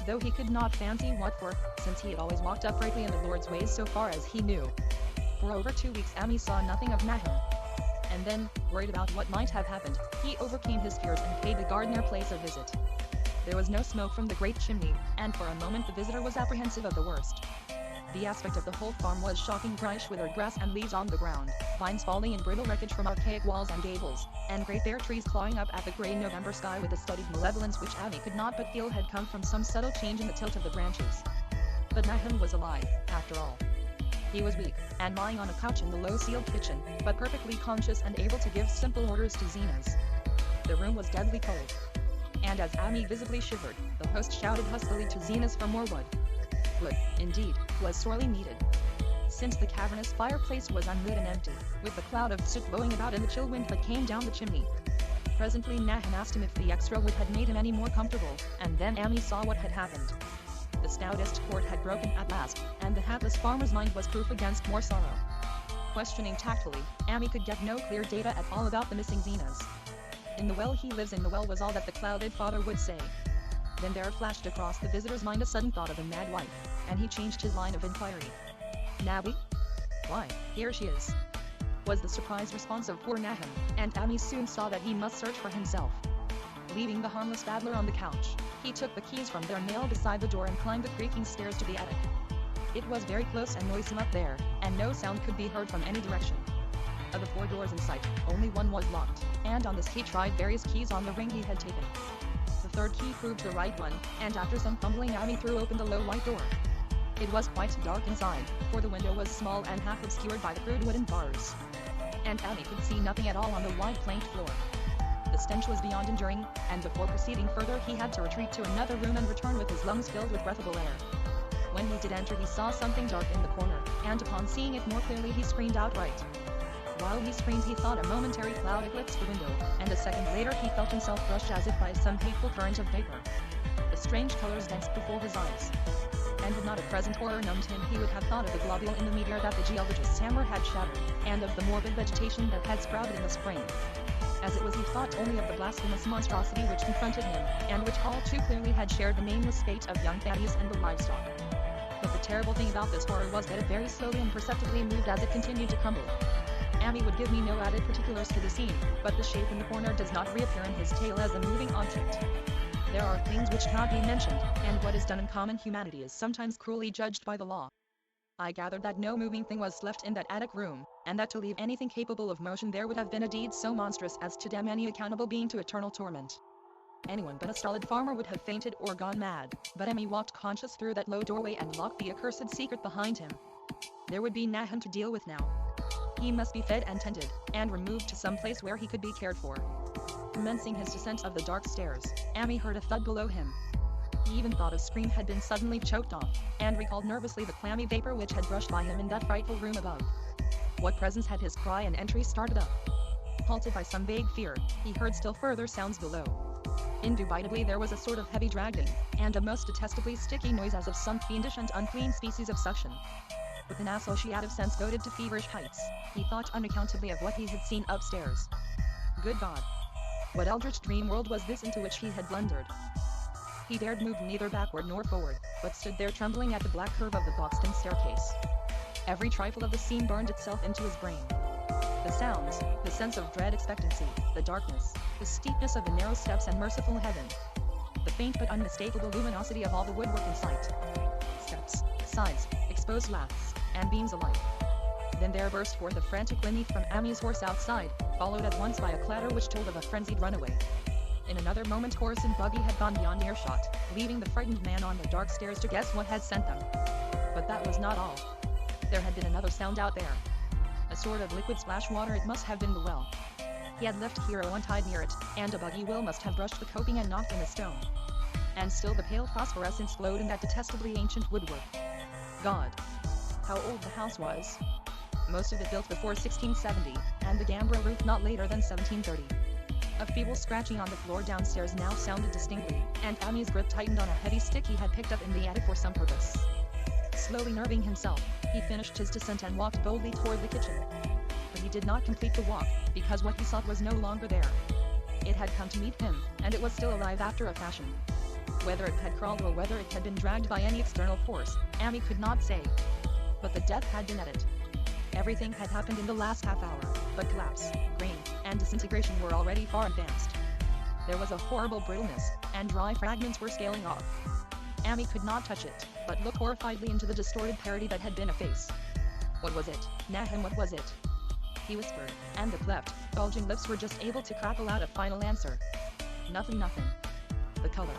Though he could not fancy what for, since he had always walked uprightly in the Lord's ways so far as he knew. For over 2 weeks Amy saw nothing of Nahum. And then, worried about what might have happened, he overcame his fears and paid the Gardner place a visit. There was no smoke from the great chimney, and for a moment the visitor was apprehensive of the worst. The aspect of the whole farm was shocking: brownish withered grass and leaves on the ground, vines falling in brittle wreckage from archaic walls and gables, and great bare trees clawing up at the grey November sky with a studied malevolence which Amy could not but feel had come from some subtle change in the tilt of the branches. But Nahum was alive, after all. He was weak, and lying on a couch in the low-ceiled kitchen, but perfectly conscious and able to give simple orders to Zenas. The room was deadly cold. And as Amy visibly shivered, the host shouted huskily to Zenas for more wood. Wood, indeed, was sorely needed. Since the cavernous fireplace was unlit and empty, with the cloud of soot blowing about in the chill wind that came down the chimney. Presently Nahum asked him if the extra wood had made him any more comfortable, and then Amy saw what had happened. The stoutest cord had broken at last, and the hapless farmer's mind was proof against more sorrow. Questioning tactfully, Amy could get no clear data at all about the missing Zenas. In the well he lives in the well was all that the clouded father would say. Then there flashed across the visitor's mind a sudden thought of a mad wife, and he changed his line of inquiry. Nabby? Why, here she is, was the surprised response of poor Nahum, and Amy soon saw that he must search for himself. Leaving the harmless babbler on the couch, he took the keys from their nail beside the door and climbed the creaking stairs to the attic. It was very close and noisome up there, and no sound could be heard from any direction. Of the 4 doors in sight, only one was locked, and on this he tried various keys on the ring he had taken. The 3rd key proved the right one, and after some fumbling Amy threw open the low white door. It was quite dark inside, for the window was small and half obscured by the crude wooden bars. And Amy could see nothing at all on the wide planked floor. The stench was beyond enduring, and before proceeding further he had to retreat to another room and return with his lungs filled with breathable air. When he did enter he saw something dark in the corner, and upon seeing it more clearly he screamed outright. While he screamed he thought a momentary cloud eclipsed the window, and a second later he felt himself brushed as if by some hateful current of vapor. The strange colors danced before his eyes. And had not a present horror numbed him he would have thought of the globule in the meteor that the geologist's hammer had shattered, and of the morbid vegetation that had sprouted in the spring. As it was he thought only of the blasphemous monstrosity which confronted him, and which all too clearly had shared the nameless fate of young Thaddeus and the livestock. But the terrible thing about this horror was that it very slowly and perceptibly moved as it continued to crumble. Amy would give me no added particulars to the scene, but the shape in the corner does not reappear in his tale as a moving object. There are things which cannot be mentioned, and what is done in common humanity is sometimes cruelly judged by the law. I gathered that no moving thing was left in that attic room, and that to leave anything capable of motion there would have been a deed so monstrous as to damn any accountable being to eternal torment. Anyone but a stolid farmer would have fainted or gone mad, but Amy walked conscious through that low doorway and locked the accursed secret behind him. There would be Nahum to deal with now. He must be fed and tended, and removed to some place where he could be cared for. Commencing his descent of the dark stairs, Amy heard a thud below him. He even thought a scream had been suddenly choked off, and recalled nervously the clammy vapor which had brushed by him in that frightful room above. What presence had his cry and entry started up? Halted by some vague fear, he heard still further sounds below. Indubitably there was a sort of heavy dragging, and a most detestably sticky noise as of some fiendish and unclean species of suction. With an associative sense goaded to feverish heights, he thought unaccountably of what he had seen upstairs. Good God! What eldritch dream world was this into which he had blundered? He dared move neither backward nor forward, but stood there trembling at the black curve of the boxed-in staircase. Every trifle of the scene burned itself into his brain. The sounds, the sense of dread expectancy, the darkness, the steepness of the narrow steps and merciful heaven. The faint but unmistakable luminosity of all the woodwork in sight. Steps, sides, exposed laths, and beams alike. Then there burst forth a frantic whinny from Amy's horse outside, followed at once by a clatter which told of a frenzied runaway. In another moment horse and buggy had gone beyond earshot, leaving the frightened man on the dark stairs to guess what had sent them. But that was not all. There had been another sound out there. A sort of liquid splash water. It must have been the well. He had left Hero untied near it, and a buggy wheel must have brushed the coping and knocked in a stone. And still the pale phosphorescence glowed in that detestably ancient woodwork. God! How old the house was! Most of it built before 1670, and the gambrel roof not later than 1730. A feeble scratching on the floor downstairs now sounded distinctly, and Amy's grip tightened on a heavy stick he had picked up in the attic for some purpose. Slowly nerving himself, he finished his descent and walked boldly toward the kitchen. But he did not complete the walk, because what he sought was no longer there. It had come to meet him, and it was still alive after a fashion. Whether it had crawled or whether it had been dragged by any external force, Amy could not say. But the death had been at it. Everything had happened in the last half hour, but collapse, grain, and disintegration were already far advanced. There was a horrible brittleness, and dry fragments were scaling off. Amy could not touch it, but looked horrifiedly into the distorted parody that had been a face. What was it, Nahum, what was it? He whispered, and the cleft, bulging lips were just able to crackle out a final answer. Nothing, nothing. The color.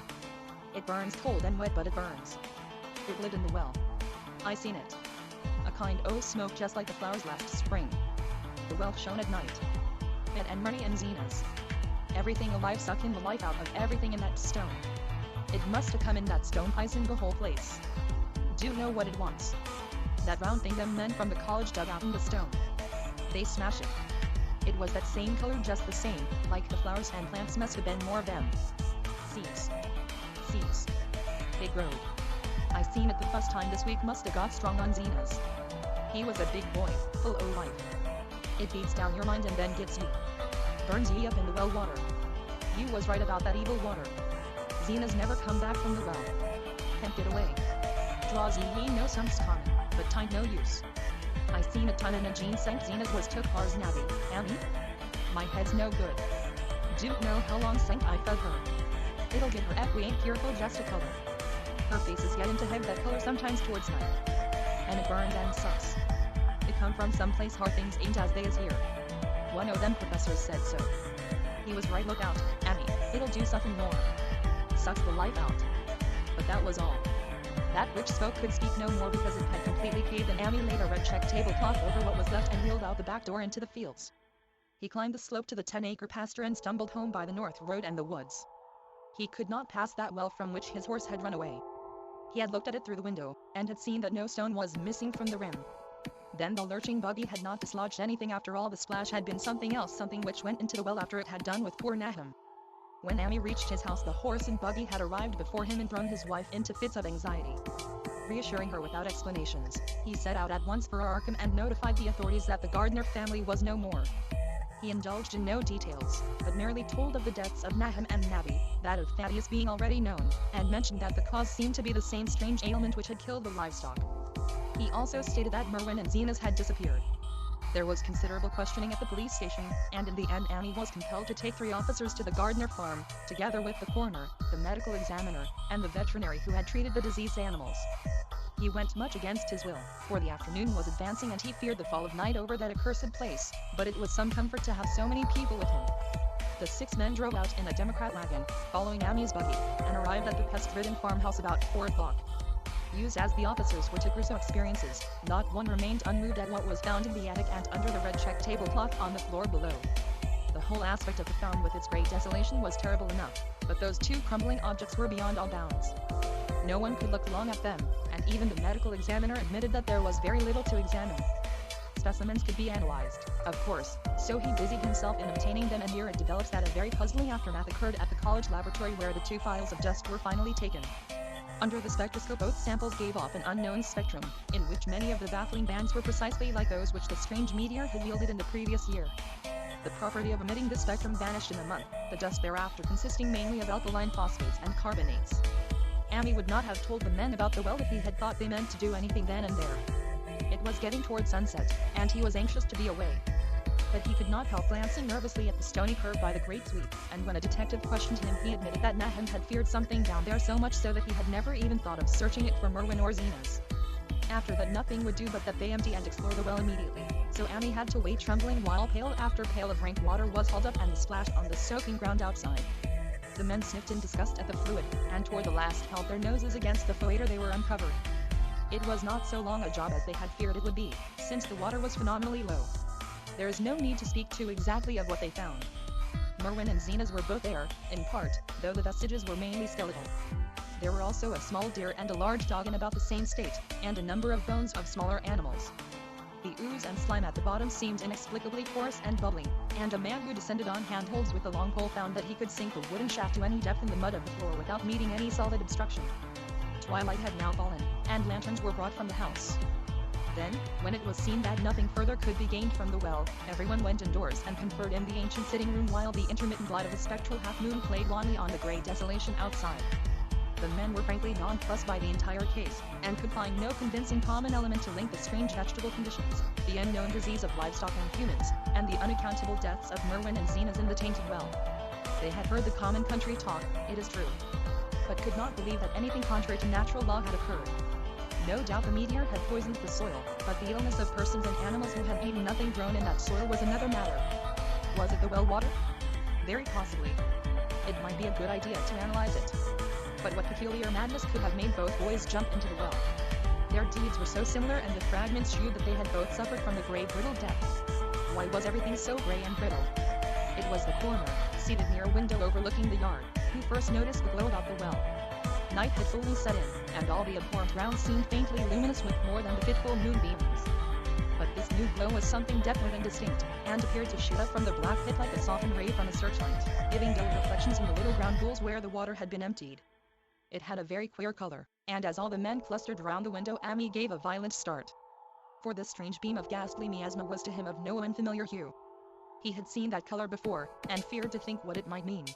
It burns cold and wet, but it burns. It lived in the well. I seen it. A kind o' smoke just like the flowers last spring. The well shone at night. It and money and Zenas. Everything alive sucking the life out of everything in that stone. It must have come in that stone icing the whole place. Do you know what it wants? That round thing them men from the college dug out in the stone. They smash it. It was that same color, just the same, like the flowers and plants must have been more of them. Seeds. Seeds. They growed. I seen it the first time this week, musta got strong on Zenas. He was a big boy, full o' life. It beats down your mind and then gets you. Burns ye up in the well water. You was right about that evil water. Zenas never come back from the well. Can't get away. Draws ye know some's common, but time no use. I seen a ton in a jean St. Zenas was took ours nabby, Amy? My head's no good. Don't know how long St. I fed her. It'll get her if we ain't careful just a color. Her faces get into head that color sometimes towards night. And it burns and sucks. It come from someplace hard things ain't as they is here. One o' them professors said so. He was right, look out, Amy, it'll do something more. Sucks the life out. But that was all. That which spoke could speak no more because it had completely caved, and Amy laid a red check tablecloth over what was left and wheeled out the back door into the fields. He climbed the slope to the 10-acre pasture and stumbled home by the north road and the woods. He could not pass that well from which his horse had run away. He had looked at it through the window, and had seen that no stone was missing from the rim. Then the lurching buggy had not dislodged anything after all. The splash had been something else, something which went into the well after it had done with poor Nahum. When Amy reached his house, the horse and buggy had arrived before him and thrown his wife into fits of anxiety. Reassuring her without explanations, he set out at once for Arkham and notified the authorities that the Gardner family was no more. He indulged in no details, but merely told of the deaths of Nahum and Nabby, that of Thaddeus being already known, and mentioned that the cause seemed to be the same strange ailment which had killed the livestock. He also stated that Merwin and Zenas had disappeared. There was considerable questioning at the police station, and in the end Amy was compelled to take 3 officers to the Gardner farm, together with the coroner, the medical examiner, and the veterinary who had treated the diseased animals. He went much against his will, for the afternoon was advancing and he feared the fall of night over that accursed place, but it was some comfort to have so many people with him. The 6 men drove out in a Democrat wagon, following Amy's buggy, and arrived at the pest-ridden farmhouse about 4 o'clock. Used as the officers were to gruesome experiences, not one remained unmoved at what was found in the attic and under the red check tablecloth on the floor below. The whole aspect of the farm with its great desolation was terrible enough, but those 2 crumbling objects were beyond all bounds. No one could look long at them, and even the medical examiner admitted that there was very little to examine. Specimens could be analyzed, of course, so he busied himself in obtaining them, and here it develops that a very puzzling aftermath occurred at the college laboratory where the 2 phials of dust were finally taken. Under the spectroscope both samples gave off an unknown spectrum, in which many of the baffling bands were precisely like those which the strange meteor had yielded in the previous year. The property of emitting this spectrum vanished in a month, the dust thereafter consisting mainly of alkaline phosphates and carbonates. Amy would not have told the men about the well if he had thought they meant to do anything then and there. It was getting toward sunset, and he was anxious to be away. But he could not help glancing nervously at the stony curve by the great sweep, and when a detective questioned him he admitted that Nahum had feared something down there, so much so that he had never even thought of searching it for Merwin or Zenas. After that nothing would do but that they empty and explore the well immediately, so Amy had to wait trembling while pail after pail of rank water was hauled up and splashed on the soaking ground outside. The men sniffed in disgust at the fluid, and toward the last held their noses against the foetor they were uncovering. It was not so long a job as they had feared it would be, since the water was phenomenally low. There is no need to speak too exactly of what they found. Merwin and Zenas were both there, in part, though the vestiges were mainly skeletal. There were also a small deer and a large dog in about the same state, and a number of bones of smaller animals. The ooze and slime at the bottom seemed inexplicably porous and bubbling, and a man who descended on handholds with a long pole found that he could sink a wooden shaft to any depth in the mud of the floor without meeting any solid obstruction. Twilight had now fallen, and lanterns were brought from the house. Then, when it was seen that nothing further could be gained from the well, everyone went indoors and conferred in the ancient sitting room while the intermittent light of a spectral half-moon played wanly on the grey desolation outside. The men were frankly nonplussed by the entire case, and could find no convincing common element to link the strange vegetable conditions, the unknown disease of livestock and humans, and the unaccountable deaths of Merwin and Zenas in the tainted well. They had heard the common country talk, it is true, but could not believe that anything contrary to natural law had occurred. No doubt the meteor had poisoned the soil, but the illness of persons and animals who had eaten nothing grown in that soil was another matter. Was it the well water? Very possibly. It might be a good idea to analyze it. But what peculiar madness could have made both boys jump into the well? Their deeds were so similar, and the fragments shewed that they had both suffered from the grey brittle death. Why was everything so grey and brittle? It was the coroner, seated near a window overlooking the yard, who first noticed the glow about the well. Night had fully set in, and all the abhorrent ground seemed faintly luminous with more than the fitful moonbeams. But this new glow was something definite and distinct, and appeared to shoot up from the black pit like a softened ray from a searchlight, giving dull reflections in the little ground pools where the water had been emptied. It had a very queer color, and as all the men clustered around the window, Amy gave a violent start. For this strange beam of ghastly miasma was to him of no unfamiliar hue. He had seen that color before, and feared to think what it might mean.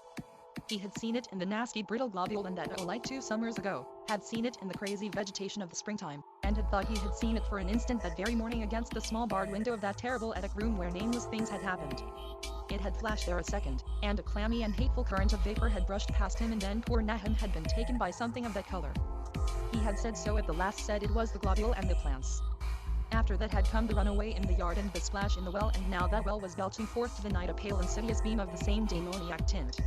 He had seen it in the nasty brittle globule and that light 2 summers ago, had seen it in the crazy vegetation of the springtime, and had thought he had seen it for an instant that very morning against the small barred window of that terrible attic room where nameless things had happened. It had flashed there a second, and a clammy and hateful current of vapor had brushed past him, and then poor Nahum had been taken by something of that color. He had said so at the last, said it was the globule and the plants. After that had come the runaway in the yard and the splash in the well, and now that well was belching forth to the night a pale insidious beam of the same demoniac tint.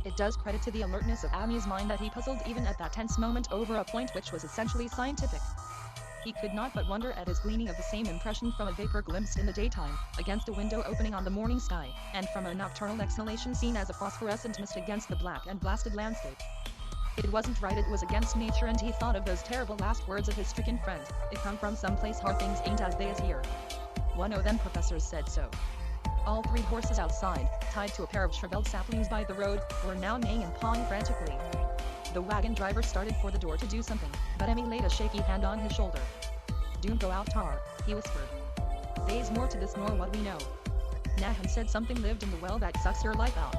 It does credit to the alertness of Amy's mind that he puzzled even at that tense moment over a point which was essentially scientific. He could not but wonder at his gleaning of the same impression from a vapor glimpsed in the daytime, against a window opening on the morning sky, and from a nocturnal exhalation seen as a phosphorescent mist against the black and blasted landscape. It wasn't right, it was against nature, and he thought of those terrible last words of his stricken friend, "It come from some place where things ain't as they is here." One o' them professors said so. All 3 horses outside, tied to a pair of shriveled saplings by the road, were now neighing and pawing frantically. The wagon driver started for the door to do something, but Emmy laid a shaky hand on his shoulder. "Don't go out, Tar," he whispered. "They's more to this nor what we know. Nahum said something lived in the well that sucks your life out.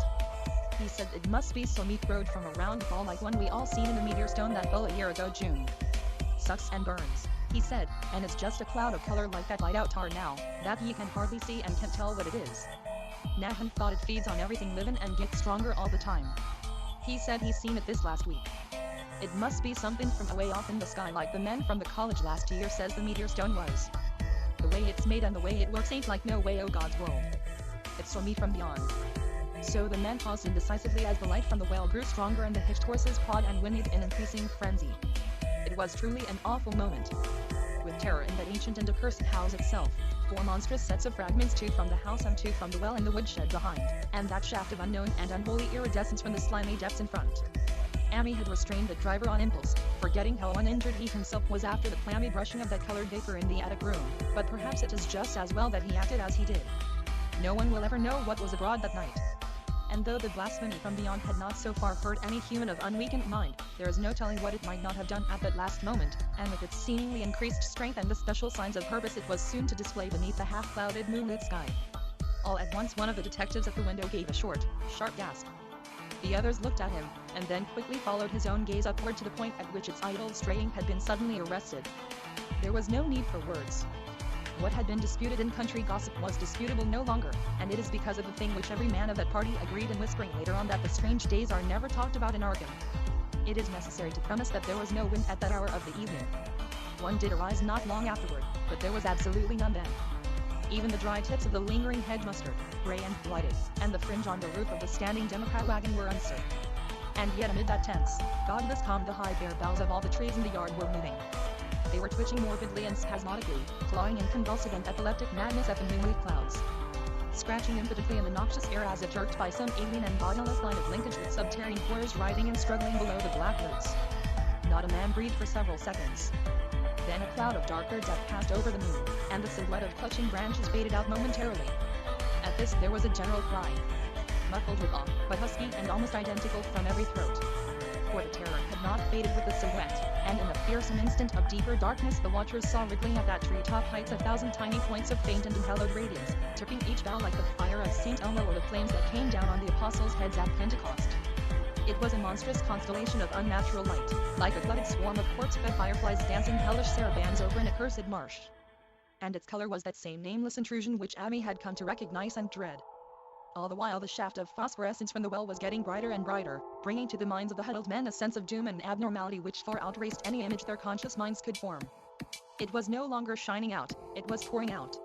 He said it must be some meat growed from a round ball like one we all seen in the meteor stone that fell a year ago June. Sucks and burns, he said, and it's just a cloud of color like that light out tar now, that ye can hardly see and can't tell what it is. Nahum thought it feeds on everything livin' and gets stronger all the time. He said he's seen it this last week. It must be something from away off in the sky like the men from the college last year says the meteor stone was. The way it's made and the way it works ain't like no way o' God's world. It's so me from beyond." So the men paused indecisively as the light from the well grew stronger and the hitched horses pawed and whinnied in increasing frenzy. It was truly an awful moment. With terror in that ancient and accursed house itself, 4 monstrous sets of fragments, 2 from the house and 2 from the well in the woodshed behind, and that shaft of unknown and unholy iridescence from the slimy depths in front. Amy had restrained the driver on impulse, forgetting how uninjured he himself was after the clammy brushing of that colored vapor in the attic room, but perhaps it is just as well that he acted as he did. No one will ever know what was abroad that night. And though the blasphemy from beyond had not so far hurt any human of unweakened mind, there is no telling what it might not have done at that last moment, and with its seemingly increased strength and the special signs of purpose it was soon to display beneath the half-clouded moonlit sky. All at once one of the detectives at the window gave a short, sharp gasp. The others looked at him, and then quickly followed his own gaze upward to the point at which its idle straying had been suddenly arrested. There was no need for words. What had been disputed in country gossip was disputable no longer, and it is because of the thing which every man of that party agreed in whispering later on that the strange days are never talked about in Arkham. It is necessary to premise that there was no wind at that hour of the evening. One did arise not long afterward, but there was absolutely none then. Even the dry tips of the lingering hedge mustard, gray and blighted, and the fringe on the roof of the standing Democrat wagon were uncertain. And yet amid that tense, godless calm the high bare boughs of all the trees in the yard were moving. They were twitching morbidly and spasmodically, clawing in convulsive and epileptic madness at the moonlit clouds. Scratching impotently in the noxious air as if jerked by some alien and bodiless line of linkage with subterranean horrors writhing and struggling below the black roots. Not a man breathed for several seconds. Then a cloud of darker depth passed over the moon, and the silhouette of clutching branches faded out momentarily. At this there was a general cry, muffled with awe, but husky and almost identical from every throat. For the terror had not faded with the silhouette, and in a fearsome instant of deeper darkness the watchers saw wriggling at that treetop heights 1,000 tiny points of faint and unhallowed radiance, tipping each bough like the fire of St. Elmo or the flames that came down on the apostles' heads at Pentecost. It was a monstrous constellation of unnatural light, like a glutted swarm of quartz-fed fireflies dancing hellish sarabands over an accursed marsh. And its color was that same nameless intrusion which Amy had come to recognize and dread. All the while the shaft of phosphorescence from the well was getting brighter and brighter, bringing to the minds of the huddled men a sense of doom and abnormality which far outraced any image their conscious minds could form. It was no longer shining out, it was pouring out.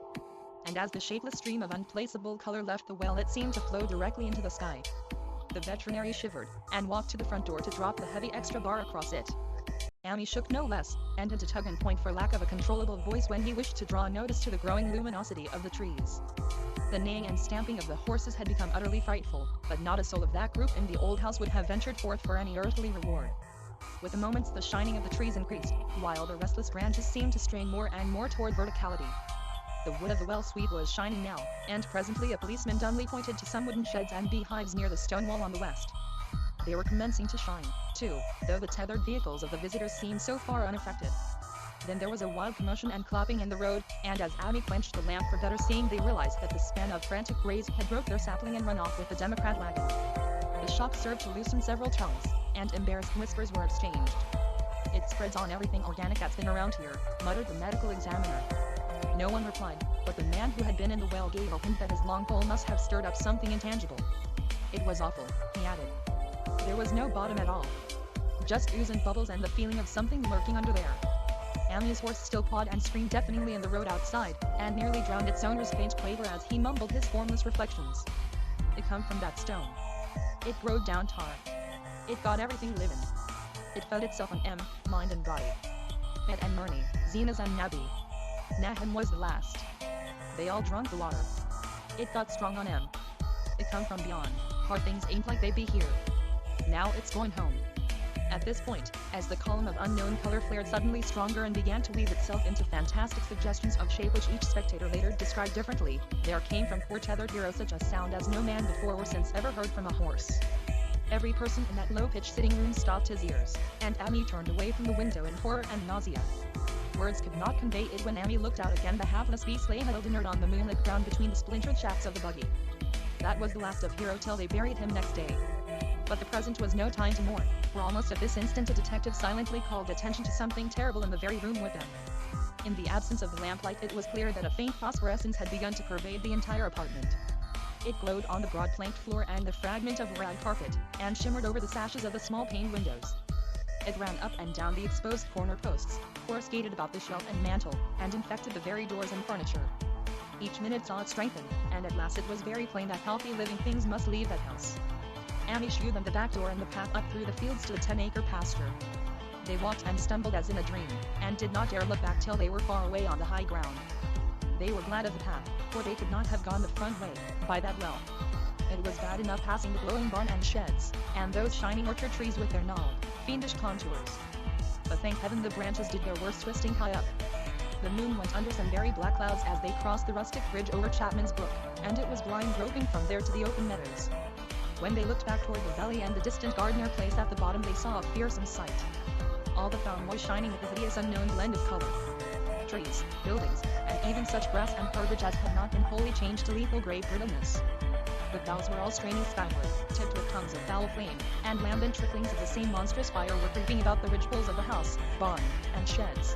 And as the shapeless stream of unplaceable color left the well it seemed to flow directly into the sky. The veterinary shivered, and walked to the front door to drop the heavy extra bar across it. Amy shook no less, and had to tug and point for lack of a controllable voice when he wished to draw notice to the growing luminosity of the trees. The neighing and stamping of the horses had become utterly frightful, but not a soul of that group in the old house would have ventured forth for any earthly reward. With the moments the shining of the trees increased, while the restless branches seemed to strain more and more toward verticality. The wood of the well sweep was shining now, and presently a policeman dumbly pointed to some wooden sheds and beehives near the stone wall on the west. They were commencing to shine, too, though the tethered vehicles of the visitors seemed so far unaffected. Then there was a wild commotion and clapping in the road, and as Abby quenched the lamp for better seeing, they realized that the span of frantic rays had broke their sapling and run off with the Democrat wagon. The shock served to loosen several tongues, and embarrassed whispers were exchanged. "It spreads on everything organic that's been around here," muttered the medical examiner. No one replied, but the man who had been in the well gave a hint that his long pole must have stirred up something intangible. "It was awful," he added. "There was no bottom at all. Just ooze and bubbles and the feeling of something lurking under there." Ammy's horse still pawed and screamed deafeningly in the road outside, and nearly drowned its owner's faint quaver as he mumbled his formless reflections. "It come from that stone. It growed down tar. It got everything livin'. It fed itself on mind and body. Ed and Murney, Zenas and Nabi. Nahum was the last. They all drunk the water. It got strong on It come from beyond. Hard things ain't like they be here. Now it's going home." At this point, as the column of unknown color flared suddenly stronger and began to weave itself into fantastic suggestions of shape which each spectator later described differently, there came from poor tethered hero such a sound as no man before or since ever heard from a horse. Every person in that low-pitched sitting room stopped his ears, and Amy turned away from the window in horror and nausea. Words could not convey it when Amy looked out again. The hapless beast lay huddled inert on the moonlit ground between the splintered shafts of the buggy. That was the last of Hero till they buried him next day. But the present was no time to mourn, for almost at this instant a detective silently called attention to something terrible in the very room with them. In the absence of the lamplight, it was clear that a faint phosphorescence had begun to pervade the entire apartment. It glowed on the broad planked floor and the fragment of rag carpet, and shimmered over the sashes of the small paned windows. It ran up and down the exposed corner posts, coruscated about the shelf and mantel, and infected the very doors and furniture. Each minute saw it strengthen, and at last it was very plain that healthy living things must leave that house. Amy shewed them the back door and the path up through the fields to the 10-acre pasture. They walked and stumbled as in a dream, and did not dare look back till they were far away on the high ground. They were glad of the path, for they could not have gone the front way, by that well. It was bad enough passing the glowing barn and sheds, and those shining orchard trees with their gnarled, fiendish contours. But thank heaven the branches did their worst twisting high up. The moon went under some very black clouds as they crossed the rustic bridge over Chapman's Brook, and it was blind groping from there to the open meadows. When they looked back toward the valley and the distant Gardner place at the bottom, they saw a fearsome sight. All the found was shining with a hideous unknown blend of color. Trees, buildings, and even such grass and herbage as had not been wholly changed to lethal gray brittleness. The boughs were all straining skyward, tipped with tongues of foul flame, and lambent tricklings of the same monstrous fire were creeping about the ridgepoles of the house, barn, and sheds.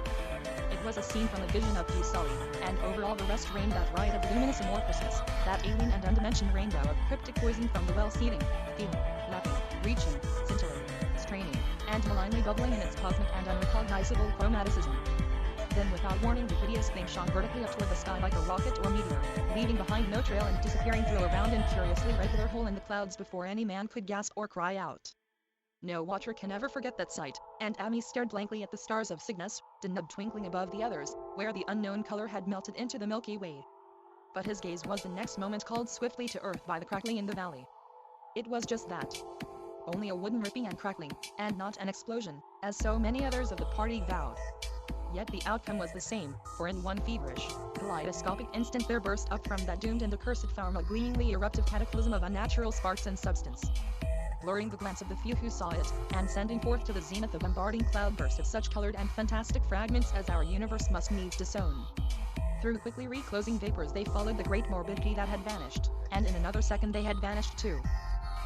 It was a scene from the vision of Hugh Sully, and over all the rest reigned that riot of luminous amorphousness, that alien and undimensioned rainbow of cryptic poison from the well seething, feeling, lapping, reaching, scintillating, straining, and malignly bubbling in its cosmic and unrecognizable chromaticism. Then without warning the hideous thing shot vertically up toward the sky like a rocket or meteor, leaving behind no trail and disappearing through a round and curiously regular hole in the clouds before any man could gasp or cry out. No watcher can ever forget that sight, and Amy stared blankly at the stars of Cygnus, Deneb twinkling above the others, where the unknown color had melted into the Milky Way. But his gaze was the next moment called swiftly to earth by the crackling in the valley. It was just that. Only a wooden ripping and crackling, and not an explosion, as so many others of the party vowed. Yet the outcome was the same, for in one feverish, kaleidoscopic instant there burst up from that doomed and accursed farm a gleamingly eruptive cataclysm of unnatural sparks and substance. Blurring the glance of the few who saw it, and sending forth to the zenith a bombarding cloudburst of such colored and fantastic fragments as our universe must needs disown. Through quickly reclosing vapors they followed the great morbidity that had vanished, and in another second they had vanished too.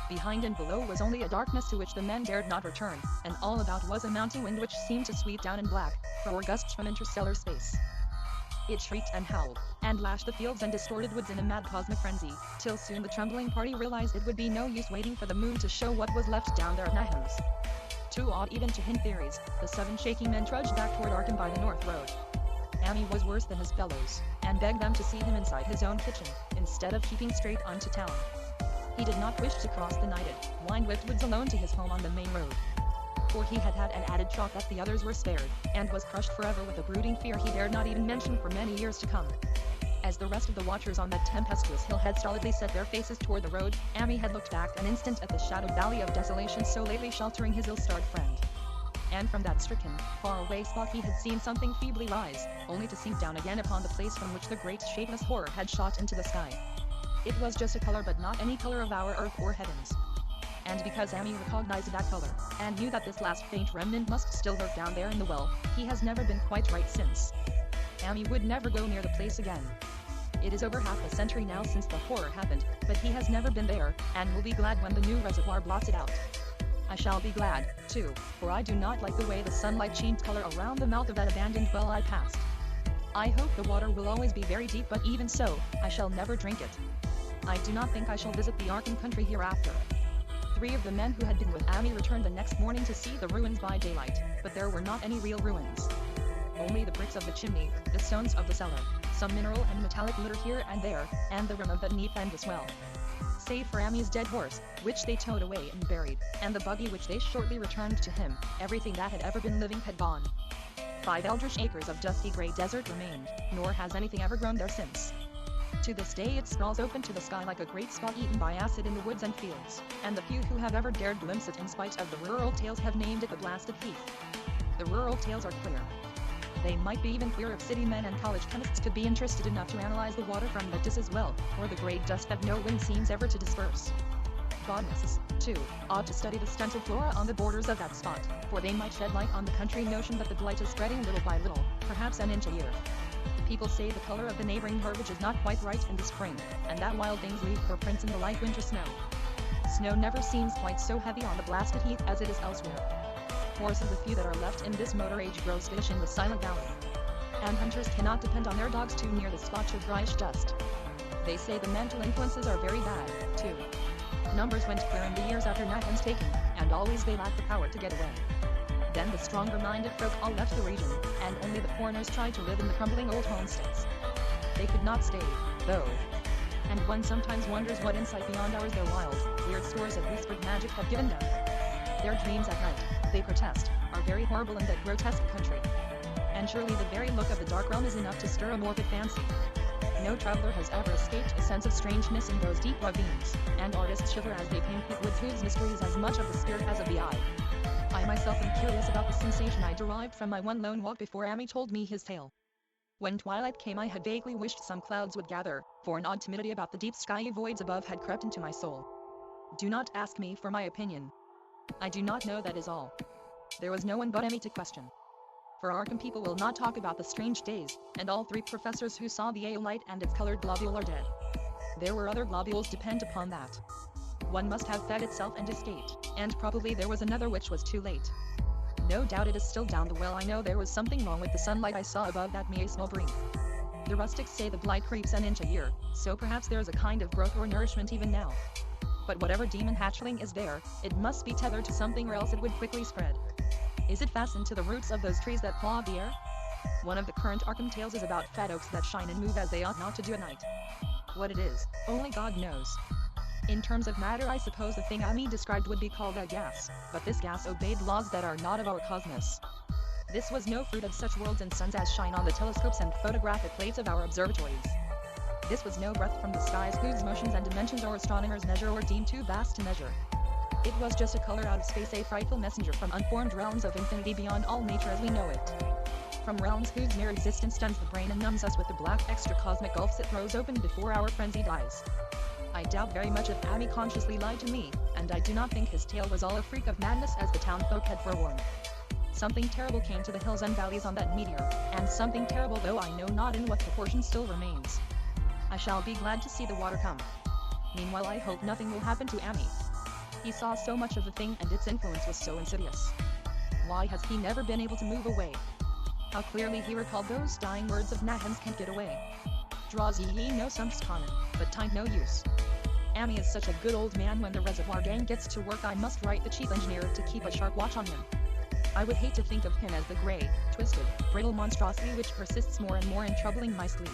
Behind and below was only a darkness to which the men dared not return, and all about was a mounting wind which seemed to sweep down in black, for gusts from interstellar space. It shrieked and howled, and lashed the fields and distorted woods in a mad cosmic frenzy, till soon the trembling party realized it would be no use waiting for the moon to show what was left down there at Nahum's. Too awed even to hint theories, the 7 shaking men trudged back toward Arkham by the north road. Amy was worse than his fellows, and begged them to see him inside his own kitchen, instead of keeping straight on to town. He did not wish to cross the nighted, wind-whipped woods alone to his home on the main road. For he had had an added shock that the others were spared, and was crushed forever with a brooding fear he dared not even mention for many years to come. As the rest of the watchers on that tempestuous hill had stolidly set their faces toward the road, Amy had looked back an instant at the shadowed valley of desolation so lately sheltering his ill-starred friend. And from that stricken, far-away spot he had seen something feebly rise, only to sink down again upon the place from which the great shapeless horror had shot into the sky. It was just a color, but not any color of our earth or heavens. and because Ami recognized that color, and knew that this last faint remnant must still lurk down there in the well, he has never been quite right since. Ami would never go near the place again. It is over half a century now since the horror happened, but he has never been there, and will be glad when the new reservoir blots it out. I shall be glad, too, for I do not like the way the sunlight changed color around the mouth of that abandoned well I passed. I hope the water will always be very deep, but even so, I shall never drink it. I do not think I shall visit the Arkham country hereafter. 3 of the men who had been with Ami returned the next morning to see the ruins by daylight, but there were not any real ruins. Only the bricks of the chimney, the stones of the cellar, some mineral and metallic litter here and there, and the rim of the neat and the swell. Save for Ami's dead horse, which they towed away and buried, and the buggy which they shortly returned to him, everything that had ever been living had gone. 5 eldritch acres of dusty gray desert remained, nor has anything ever grown there since. To this day it sprawls open to the sky like a great spot eaten by acid in the woods and fields, and the few who have ever dared glimpse it in spite of the rural tales have named it the blasted heath. The rural tales are clear. They might be even clearer if city men and college chemists could be interested enough to analyze the water from the Dis as well, or the great dust that no wind seems ever to disperse. Botanists, too, ought to study the stunted flora on the borders of that spot, for they might shed light on the country notion that the blight is spreading little by little, perhaps an inch a year. People say the color of the neighboring herbage is not quite right in the spring, and that wild things leave footprints in the light winter snow. Snow never seems quite so heavy on the blasted heath as it is elsewhere. Horses, the few that are left in this motor age, grow skittish in the silent valley. And hunters cannot depend on their dogs too near the splotch of dryish dust. They say the mental influences are very bad, too. Numbers went clear in the years after Nathan's taking, and always they lacked the power to get away. Then the stronger-minded folk all left the region, and only the foreigners tried to live in the crumbling old homesteads. They could not stay, though. And one sometimes wonders what insight beyond ours their wild, weird stores of whispered magic have given them. Their dreams at night, they protest, are very horrible in that grotesque country. And surely the very look of the dark realm is enough to stir a morbid fancy. No traveler has ever escaped a sense of strangeness in those deep ravines, and artists shiver as they paint woods whose mystery is as much of the spirit as of the eye. I myself am curious about the sensation I derived from my one lone walk before Ami told me his tale. When twilight came I had vaguely wished some clouds would gather, for an odd timidity about the deep skyey voids above had crept into my soul. Do not ask me for my opinion. I do not know, that is all. There was no one but Ami to question. For Arkham people will not talk about the strange days, and all 3 professors who saw the aeolite and its colored globule are dead. There were other globules, depend upon that. One must have fed itself and escaped, and probably there was another which was too late. No doubt it is still down the well. I know there was something wrong with the sunlight I saw above that miasmal The rustics say the blight creeps an inch a year, so perhaps there is a kind of growth or nourishment even now. But whatever demon hatchling is there, it must be tethered to something or else it would quickly spread. Is it fastened to the roots of those trees that claw the air? One of the current Arkham tales is about fat oaks that shine and move as they ought not to do at night. What it is, only God knows. In terms of matter, I suppose the thing Ami described would be called a gas, but this gas obeyed laws that are not of our cosmos. This was no fruit of such worlds and suns as shine on the telescopes and photographic plates of our observatories. This was no breath from the skies whose motions and dimensions our astronomers measure or deem too vast to measure. It was just a color out of space, a frightful messenger from unformed realms of infinity beyond all nature as we know it. From realms whose mere existence stuns the brain and numbs us with the black extra-cosmic gulfs it throws open before our frenzied eyes. I doubt very much if Ami consciously lied to me, and I do not think his tale was all a freak of madness as the townfolk had forewarned. Something terrible came to the hills and valleys on that meteor, and something terrible, though I know not in what proportion, still remains. I shall be glad to see the water come. Meanwhile I hope nothing will happen to Ami. He saw so much of the thing and its influence was so insidious. Why has he never been able to move away? How clearly he recalled those dying words of Nathan's "can't get away. Draws ye no sumps common, but time no use." Ami is such a good old man. When the reservoir gang gets to work I must write the chief engineer to keep a sharp watch on him. I would hate to think of him as the gray, twisted, brittle monstrosity which persists more and more in troubling my sleep.